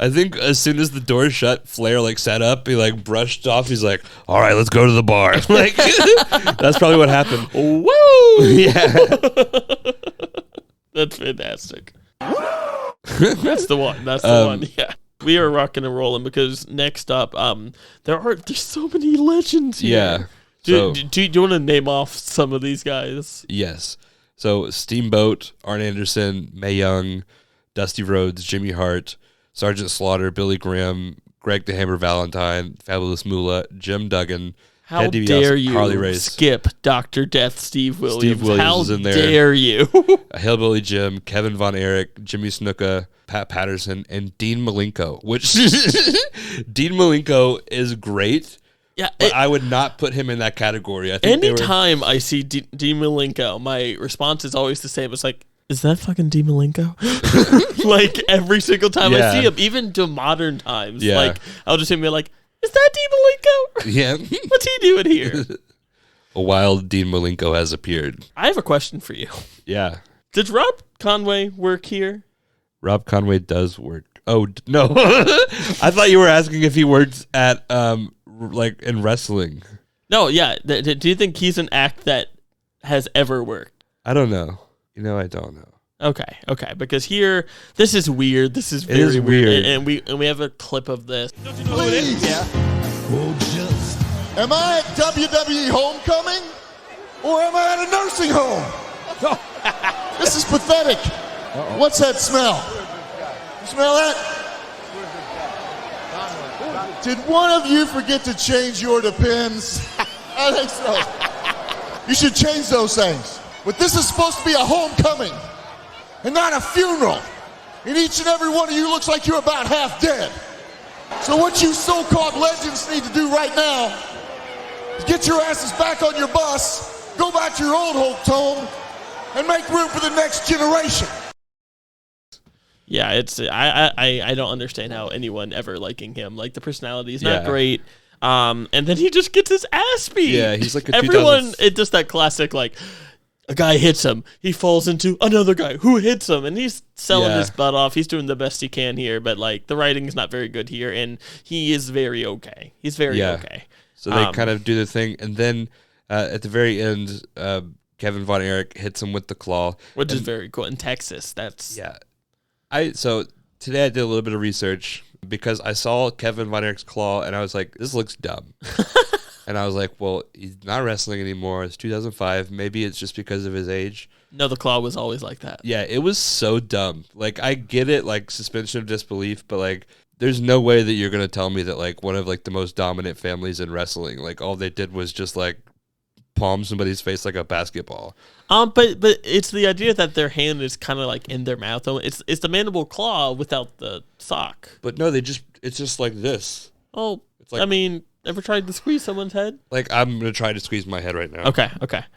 I think as soon as the door shut, Flair, like, sat up, he, like, brushed off, he's like, all right, let's go to the bar. Like, that's probably what happened. Woo! Yeah. That's fantastic. That's the one. That's the one. Yeah. We are rocking and rolling because next up, there's so many legends here. Yeah. Do you want to name off some of these guys? Yes. So Steamboat, Arn Anderson, Mae Young, Dusty Rhodes, Jimmy Hart, Sergeant Slaughter, Billy Graham, Greg the Hammer Valentine, Fabulous Moolah, Jim Duggan, How Ted DiBiase, dare you Harley Race. skip Dr. Death Steve Williams? Steve Williams How is in there. dare you? Hillbilly Jim, Kevin Von Erich, Jimmy Snuka, Pat Patterson, and Dean Malenko, which Dean Malenko is great. Yeah, but I would not put him in that category. I think anytime I see Dean Malenko, my response is always the same. It's like, is that fucking Dean Malenko? Like, every single time I see him, even to modern times, like, I'll just be like, is that Dean Malenko? Yeah. What's he doing here? A wild Dean Malenko has appeared. I have a question for you. Yeah. Did Rob Conway work here? Rob Conway does work. Oh, no. I thought you were asking if he worked at, like, in wrestling. No, yeah. Do you think he's an act that has ever worked? I don't know. You know, I don't know. Okay. Because here, this is weird. This is very weird. And we have a clip of this. Don't you know who it is? Yeah. Am I at WWE Homecoming? Or am I at a nursing home? This is pathetic. What's that smell? You smell that? Did one of you forget to change your Depends? I think so. You should change those things. But this is supposed to be a homecoming and not a funeral. And each and every one of you looks like you're about half dead. So what you so-called legends need to do right now is get your asses back on your bus, go back to your old home, and make room for the next generation. Yeah, it's I don't understand how anyone ever liking him. Like, the personality is not great. And then he just gets his ass beat. Yeah, he's like everyone. It's just that classic, like, a guy hits him, he falls into another guy who hits him, and he's selling his butt off. He's doing the best he can here, but, like, the writing is not very good here, and he is very okay. He's very okay. So they kind of do the thing, and then at the very end, Kevin Von Erich hits him with the claw, which is very cool. In Texas, that's So today I did a little bit of research because I saw Kevin Von Erich's claw, and I was like, this looks dumb. And I was like, well, he's not wrestling anymore. It's 2005. Maybe it's just because of his age. No, the claw was always like that. Yeah, it was so dumb. Like, I get it, like, suspension of disbelief, but, like, there's no way that you're going to tell me that, like, one of, like, the most dominant families in wrestling, like, all they did was just, like, palm somebody's face like a basketball. But it's the idea that their hand is kind of, like, in their mouth. It's the mandible claw without the sock. But no, it's just like this. Oh, it's like, I mean, ever tried to squeeze someone's head? Like, I'm going to try to squeeze my head right now. Okay.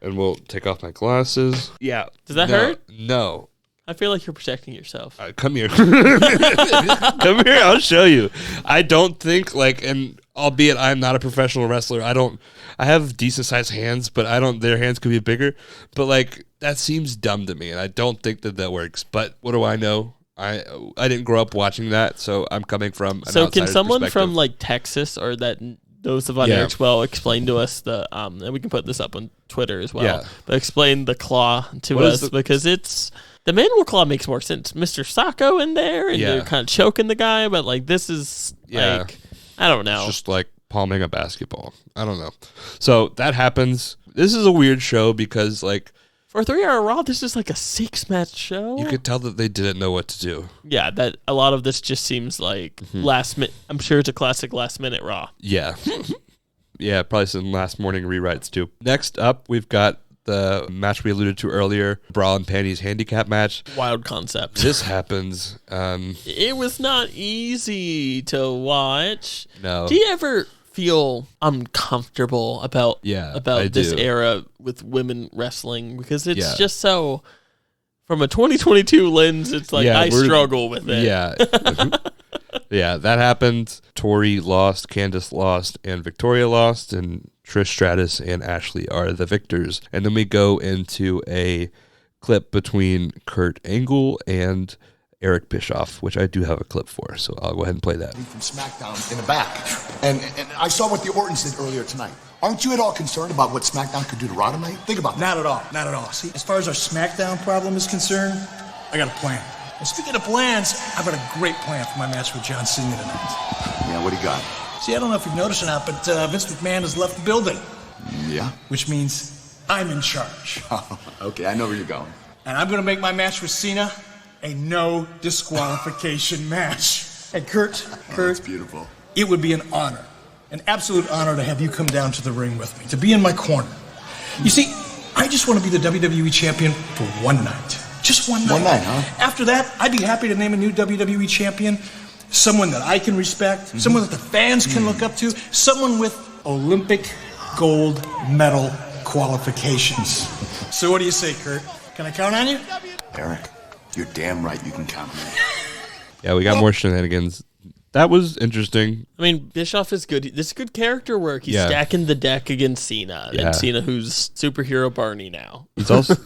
And we'll take off my glasses. Yeah. Does that hurt? No. I feel like you're protecting yourself. Come here. Come here, I'll show you. I don't think, like, and albeit I'm not a professional wrestler, I have decent sized hands, but their hands could be bigger. But, like, that seems dumb to me, and I don't think that works. But what do I know? I didn't grow up watching that, so I'm coming from an So can outsider's someone perspective. from like Texas or that knows the Von Erichs well explain to us the and we can put this up on Twitter as well. Yeah. But explain the claw to What is us because it's the manual claw makes more sense. Mr. Sacco in there and they're kind of choking the guy, but like this is like I don't know. It's just like palming a basketball. I don't know. So that happens. This is a weird show because like For a 3-hour Raw, this is like a 6-match show. you could tell that they didn't know what to do. Yeah, that a lot of this just seems like last minute. I'm sure it's a classic last minute Raw. Yeah. Yeah, probably some last morning rewrites too. Next up, we've got the match we alluded to earlier, Bra and Panties handicap match. Wild concept. This happens. It was not easy to watch. No. Do you ever feel uncomfortable about I this do. era with women wrestling? Because it's Yeah. just so, from a 2022 lens, it's like I struggle with it. Yeah. Yeah, that happened. Tori lost, Candice lost, and Victoria lost, and Trish Stratus and Ashley are the victors. And then we go into a clip between Kurt Angle and Eric Bischoff, which I do have a clip for, so I'll go ahead and play that. From SmackDown in the back. And I saw what the Ortons did earlier tonight. Aren't you at all concerned about what SmackDown could do to Raw tonight? Think about that. Not at all. Not at all. See, as far as our SmackDown problem is concerned, I got a plan. And speaking of plans, I've got a great plan for my match with John Cena tonight. Yeah, what do you got? See, I don't know if you've noticed or not, but Vince McMahon has left the building. Yeah? Which means I'm in charge. Okay, I know where you're going. And I'm going to make my match with Cena a no disqualification match. And Kurt, That's beautiful. it would be an honor, an absolute honor to have you come down to the ring with me, to be in my corner. You see, I just want to be the WWE champion for one night. Just one night. One night, huh? After that, I'd be happy to name a new WWE champion, someone that I can respect, someone that the fans can look up to, someone with Olympic gold medal qualifications. So what do you say, Kurt? Can I count on you? Eric, you're damn right you can count on me. Yeah, we got more shenanigans. That was interesting. I mean, Bischoff is good. This is good character work. He's stacking the deck against Cena, and Cena, who's superhero Barney now.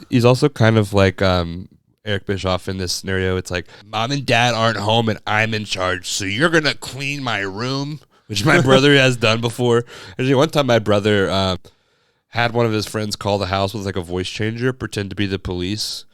He's also kind of like Eric Bischoff in this scenario. It's like, Mom and Dad aren't home and I'm in charge, so you're going to clean my room, which my brother has done before. Actually, one time my brother had one of his friends call the house with like a voice changer, pretend to be the police.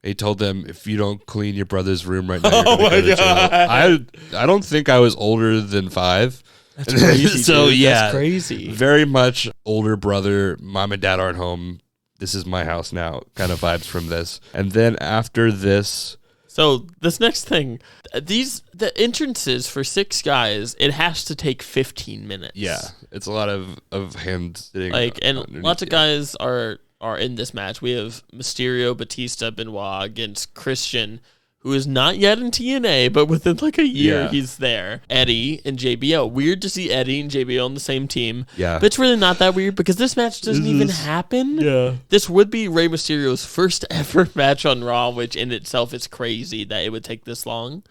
He told them, if you don't clean your brother's room right now, you're going to go to jail. I don't think I was older than 5. That's crazy, So, dude. yeah. That's crazy. Very much older brother, Mom and Dad aren't home. This is my house now kind of vibes from this. And then after this... So this next thing, the entrances for 6 guys, it has to take 15 minutes. Yeah, it's a lot of hand sitting. And lots of guys are in this match. We have Mysterio, Batista, Benoit against Christian, who is not yet in TNA, but within like a year he's there. Eddie and JBL. Weird to see Eddie and JBL on the same team. Yeah. But it's really not that weird because this match doesn't even happen. Yeah. This would be Rey Mysterio's first ever match on Raw, which in itself is crazy that it would take this long.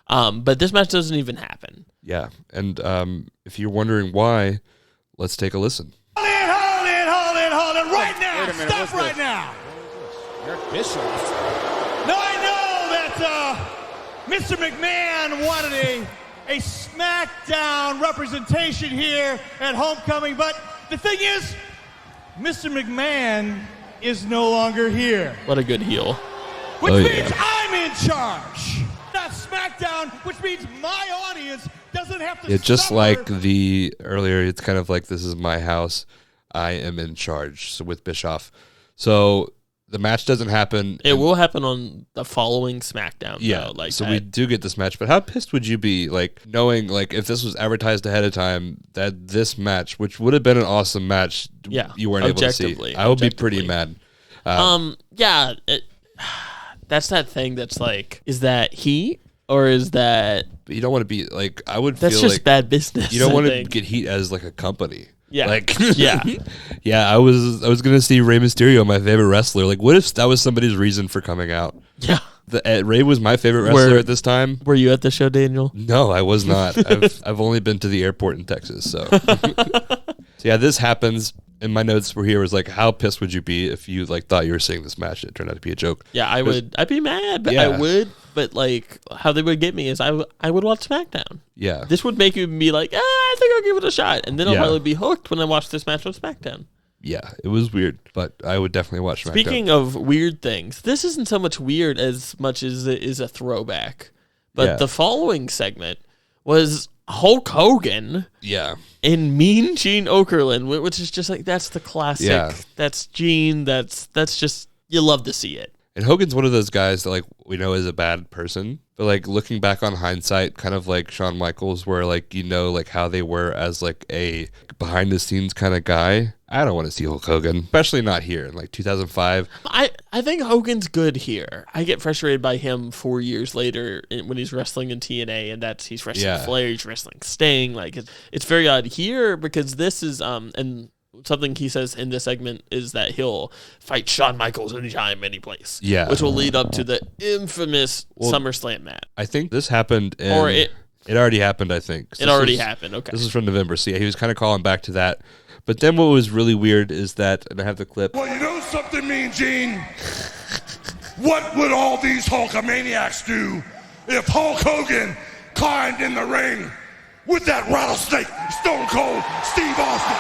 But this match doesn't even happen. Yeah, and if you're wondering why, let's take a listen. Hold it right now. Wait a minute, Stop right now. Eric Bischoff. Now I know that Mr. McMahon wanted a SmackDown representation here at Homecoming, but the thing is, Mr. McMahon is no longer here. What a good heel. Which means I'm in charge. Not SmackDown, which means my audience doesn't have to Just suffer. like the earlier, it's kind of like, this is my house. I am in charge. So with Bischoff. So the match doesn't happen. It will happen on the following SmackDown. Yeah, though. so we do get this match, but how pissed would you be, like, knowing, like, if this was advertised ahead of time, that this match, which would have been an awesome match, you weren't able to see? I would be pretty mad. That's that thing that's like, is that heat or is that... But you don't want to be, like, I would That's feel just like... bad business, You don't I want to think. get heat as, like, a company. Yeah. Like, Yeah. Yeah, I was gonna see Rey Mysterio, my favorite wrestler. Like, what if that was somebody's reason for coming out? Yeah. Ray was my favorite wrestler at this time. Were you at the show, Daniel? No, I was not. I've only been to the airport in Texas. So, so yeah, this happens. in my notes were here was like, how pissed would you be if you like thought you were seeing this match and it turned out to be a joke? Yeah, I would. I'd be mad, but I would. But like, how they would get me is I would watch SmackDown. Yeah. This would make me be like, I think I'll give it a shot, and then I'll probably be hooked when I watch this match on SmackDown. Yeah, it was weird, but I would definitely watch SmackDown. Speaking of weird things, this isn't so much weird as much as it is a throwback. But the following segment was Hulk Hogan and Mean Gene Okerlund, which is just like, that's the classic. Yeah. That's Gene. That's just, you love to see it. And Hogan's one of those guys that like we know is a bad person, but like looking back on hindsight, kind of like Shawn Michaels, where like like how they were as like a behind the scenes kind of guy. I don't want to see Hulk Hogan, especially not here in like 2005. I think Hogan's good here. I get frustrated by him 4 years later when he's wrestling in TNA, and he's wrestling Flair, he's wrestling Sting. Like it's very odd here because this is and. Something he says in this segment is that he'll fight Shawn Michaels anytime, any place. Yeah. Which will lead up to the infamous SummerSlam match. I think this happened it already happened, I think. So it already happened, okay. This is from November, so yeah, he was kind of calling back to that. But then what was really weird is that, and I have the clip. Well, you know something, Mean Gene? What would all these Hulkamaniacs do if Hulk Hogan climbed in the ring with that rattlesnake, Stone Cold Steve Austin?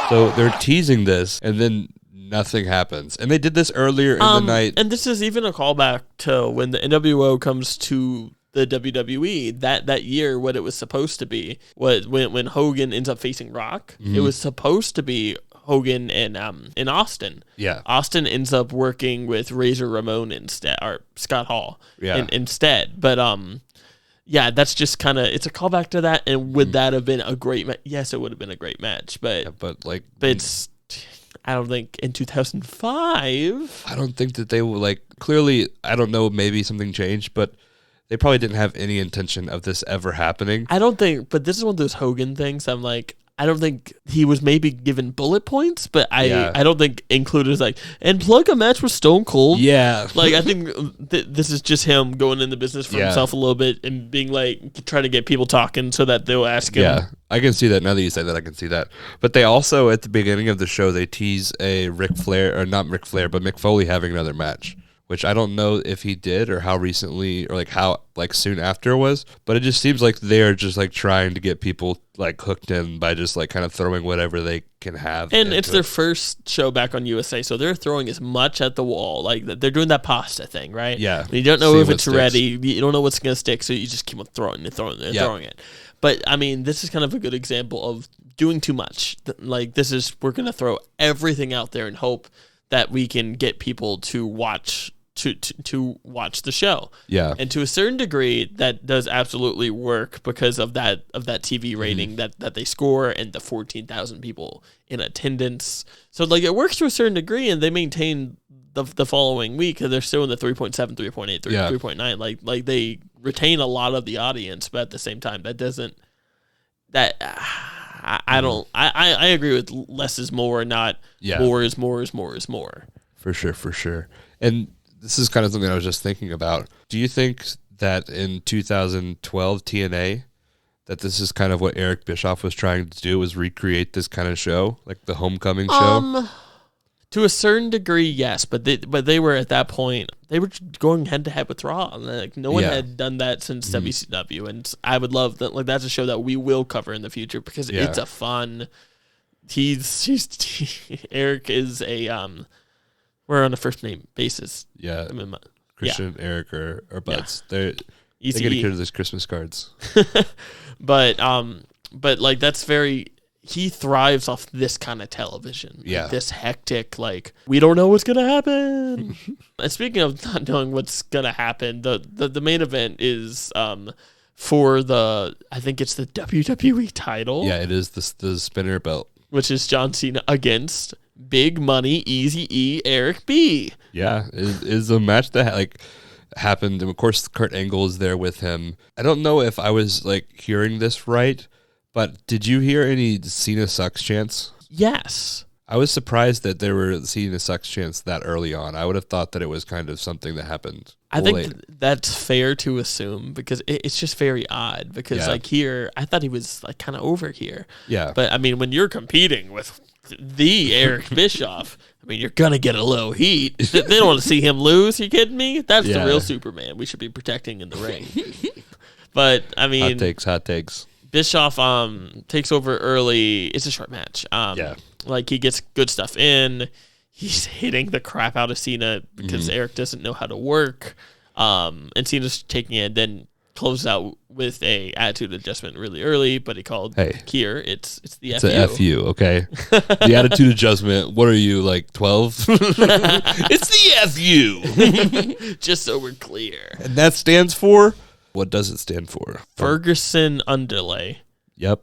So they're teasing this, and then nothing happens. And they did this earlier in the night. And this is even a callback to when the NWO comes to the WWE. That year, what it was supposed to be was when Hogan ends up facing Rock. Mm-hmm. It was supposed to be Hogan and in Austin. Yeah. Austin ends up working with Razor Ramon instead, or Scott Hall instead. But yeah, that's just kind of, it's a callback to that. And would that have been a great match? Yes, it would have been a great match. But but it's, I don't think in 2005. I don't think that they will, like, clearly, I don't know, maybe something changed, but they probably didn't have any intention of this ever happening. I don't think, but this is one of those Hogan things. I'm like, I don't think he was maybe given bullet points, but I don't think included as like, and plug a match with Stone Cold. Yeah. Like, I think this is just him going in the business for himself a little bit and being like, trying to get people talking so that they'll ask him. Yeah, I can see that. Now that you say that, I can see that. But they also, at the beginning of the show, they tease a Ric Flair, or not Ric Flair, but Mick Foley having another match, which I don't know if he did or how recently or like how like soon after it was, but it just seems like they're just like trying to get people like hooked in by just like kind of throwing whatever they can have. And it's their first show back on USA, so they're throwing as much at the wall. Like they're doing that pasta thing, right? Yeah. You don't know if it's ready. You don't know what's going to stick, so you just keep on throwing and throwing and throwing it. But I mean, this is kind of a good example of doing too much. Like this is, we're going to throw everything out there and hope that we can get people to watch to watch the show. Yeah. And to a certain degree that does absolutely work because of that TV rating that they score and the 14,000 people in attendance. So like it works to a certain degree, and they maintain the following week. They're still in the 3.7, 3.8, 3.9. Like they retain a lot of the audience, but at the same time that doesn't I agree with less is more, not more is more is more is more. For sure. And this is kind of something I was just thinking about. Do you think that in 2012 TNA, that this is kind of what Eric Bischoff was trying to do, was recreate this kind of show, like the Homecoming show? To a certain degree, yes, but they were at that point, they were going head to head with Raw. Like no one had done that since WCW, and I would love that. Like that's a show that we will cover in the future because it's a fun. Eric is a we're on a first name basis. Yeah, Christian, Eric, or buds. They get to those Christmas cards. but like that's very. He thrives off this kind of television. Yeah. Like this hectic, like, we don't know what's going to happen. And speaking of not knowing what's going to happen, the main event is for I think it's the WWE title. Yeah, it is the spinner belt. Which is John Cena against Big Money, Eazy-E, Eric B. Yeah, it is a match that happened. And of course, Kurt Angle is there with him. I don't know if I was like hearing this right, but did you hear any Cena sucks chants? Yes. I was surprised that there were Cena sucks chants that early on. I would have thought that it was kind of something that happened. I think that's fair to assume because it's just very odd because like here, I thought he was like kind of over here. Yeah. But I mean, when you're competing with the Eric Bischoff. I mean, you're gonna get a low heat. They don't want to see him lose. You kidding me? That's the real Superman we should be protecting in the ring. But I mean, hot takes. Bischoff takes over early. It's a short match. Like he gets good stuff in. He's hitting the crap out of Cena because Eric doesn't know how to work. And Cena's taking it, then closes out with a attitude adjustment really early, but he called Kier. It's the FU. It's a FU, okay? The attitude adjustment, what are you, like 12? It's the FU. Just so we're clear. And that stands for? What does it stand for? Ferguson Underlay. Yep.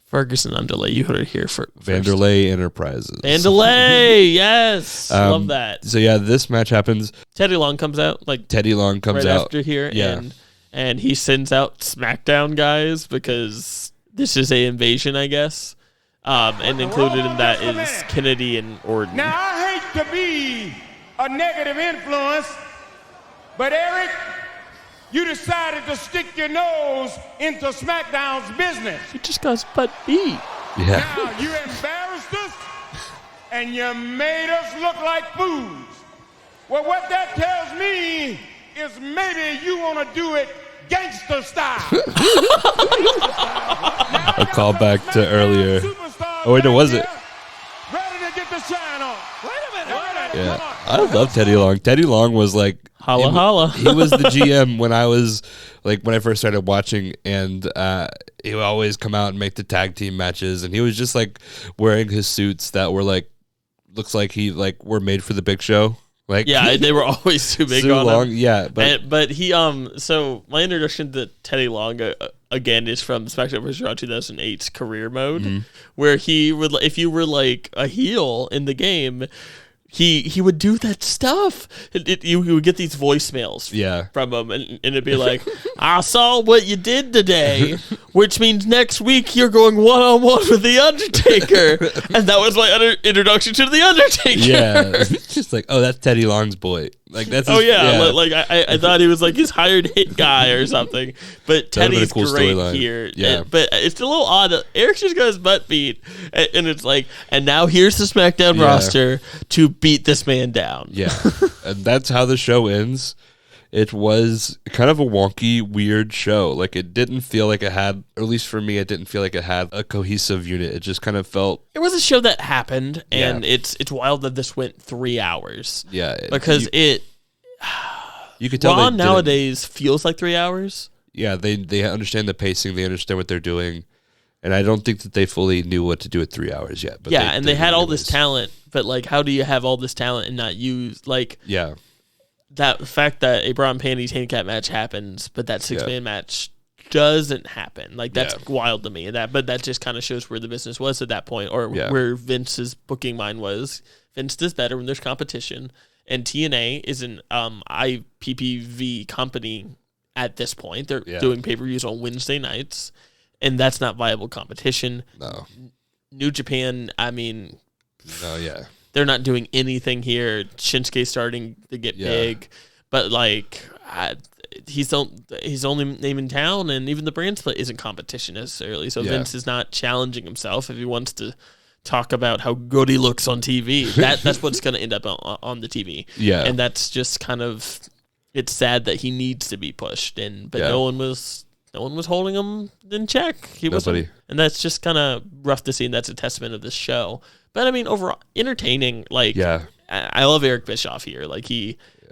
Ferguson Underlay. You heard it here first. Vanderlei Enterprises. Vanderlei, yes. Love that. So, yeah, this match happens. Teddy Long comes out. Teddy Long comes right out. after here. Yeah. And he sends out SmackDown guys because this is a invasion, I guess. And included in that is Kennedy and Orton. Now, I hate to be a negative influence, but Eric, you decided to stick your nose into SmackDown's business. He just got his butt beat. Yeah. Now, you embarrassed us, and you made us look like fools. Well, what that tells me is maybe you want to do it gangster style. A callback to earlier. Oh, wait, it wasn't. Ready to get the shine on. Wait a minute. Yeah. I love Teddy Long. Teddy Long was like... Holla, holla. He was the GM when I first started watching, and he would always come out and make the tag team matches, and he was just like wearing his suits that were like, looks like he like were made for the Big Show. Like, yeah, they were always too big on long. him. Yeah, but he so my introduction to Teddy Long again is from SmackDown vs. Raw 2008's career mode, where he would, if you were like a heel in the game, he would do that stuff. You would get these voicemails from him, and it'd be like, I saw what you did today, which means next week you're going one-on-one with The Undertaker. And that was my introduction to The Undertaker. Yeah. It's just like, oh, that's Teddy Long's boy. Like that's his, like I thought he was like his hired hit guy or something. But Teddy's cool great storyline. here. Yeah. But it's a little odd. Eric just got his butt beat, and it's like, and now here's the SmackDown roster to beat this man down. Yeah. And that's how the show ends. It was kind of a wonky, weird show. Like, it didn't feel like it had, or at least for me, it didn't feel like it had a cohesive unit. It just kind of felt... It was a show that happened, and it's wild that this went 3 hours. Yeah. Because you could tell Raw nowadays feels like 3 hours. Yeah, they understand the pacing. They understand what they're doing. And I don't think that they fully knew what to do at 3 hours yet. But yeah, they had all this talent, but, like, how do you have all this talent and not use, like... Yeah. That fact that a bra and panties handicap match happens, but that 6-man match doesn't happen. Like, that's wild to me. But that just kind of shows where the business was at that point, or where Vince's booking mind was. Vince does better when there's competition, and TNA is an IPPV company at this point. They're doing pay-per-views on Wednesday nights, and that's not viable competition. No. New Japan, I mean... No, yeah. They're not doing anything here. Shinsuke's starting to get big, but like he's only name in town, and even the brand split isn't competition necessarily. So Vince is not challenging himself if he wants to talk about how good he looks on TV. That's what's going to end up on the TV. Yeah, and that's just kind of, it's sad that he needs to be pushed, but no one was holding him in check. Nobody. And that's just kind of rough to see, and that's a testament of this show. But I mean, overall, entertaining. Like, I love Eric Bischoff here. Like,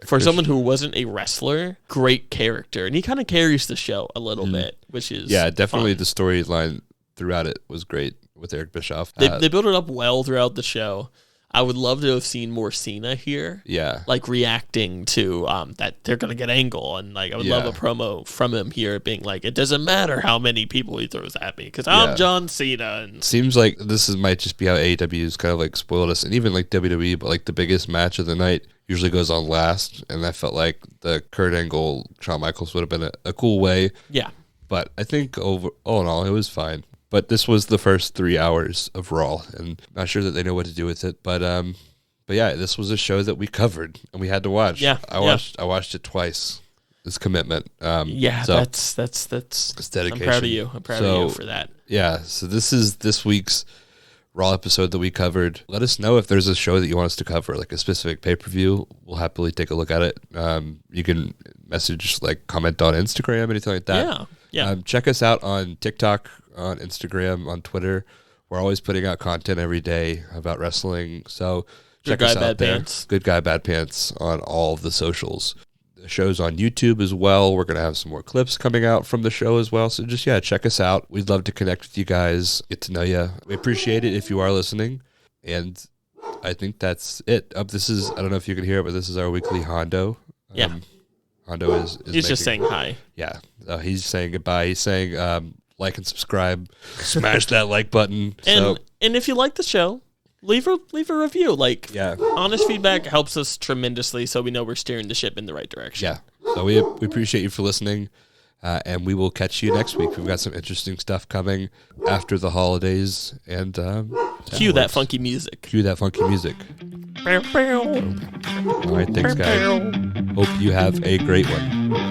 for someone who wasn't a wrestler, great character, and he kind of carries the show a little bit, which is definitely fun. the storyline throughout it was great with Eric Bischoff. They built it up well throughout the show. I would love to have seen more Cena here. Yeah. Like, reacting to that they're going to get Angle. And, like, I would love a promo from him here being like, it doesn't matter how many people he throws at me because I'm John Cena. And seems like might just be how AEW has kind of, like, spoiled us. And even, like, WWE, but, like, the biggest match of the night usually goes on last. And I felt like the Kurt Angle, Shawn Michaels would have been a cool way. Yeah. But I think all in all, it was fine. But this was the first 3 hours of Raw, and not sure that they know what to do with it. But yeah, this was a show that we covered and we had to watch. Yeah, I watched it twice. It's commitment. That's it's dedication. I'm proud of you. I'm proud of you for that. Yeah. So this is this week's Raw episode that we covered. Let us know if there's a show that you want us to cover, like a specific pay-per-view. We'll happily take a look at it. You can message, like, comment on Instagram, anything like that. Yeah. Check us out on TikTok, on Instagram, on Twitter. We're always putting out content every day about wrestling. So check us out there. Good Guy Bad Pants on all of the socials. The show's on YouTube as well. We're going to have some more clips coming out from the show as well. So just, check us out. We'd love to connect with you guys, get to know you. We appreciate it if you are listening. And I think that's it. This is, I don't know if you can hear it, but this is our weekly Hondo. Yeah. Hondo is he's just saying hi. Yeah. He's saying goodbye. He's saying like and subscribe. Smash that like button. And if you like the show, leave a review. Honest feedback helps us tremendously, so we know we're steering the ship in the right direction. Yeah. So we appreciate you for listening, and we will catch you next week. We've got some interesting stuff coming after the holidays, and cue that funky music. All right, thanks, guys. Hope you have a great one.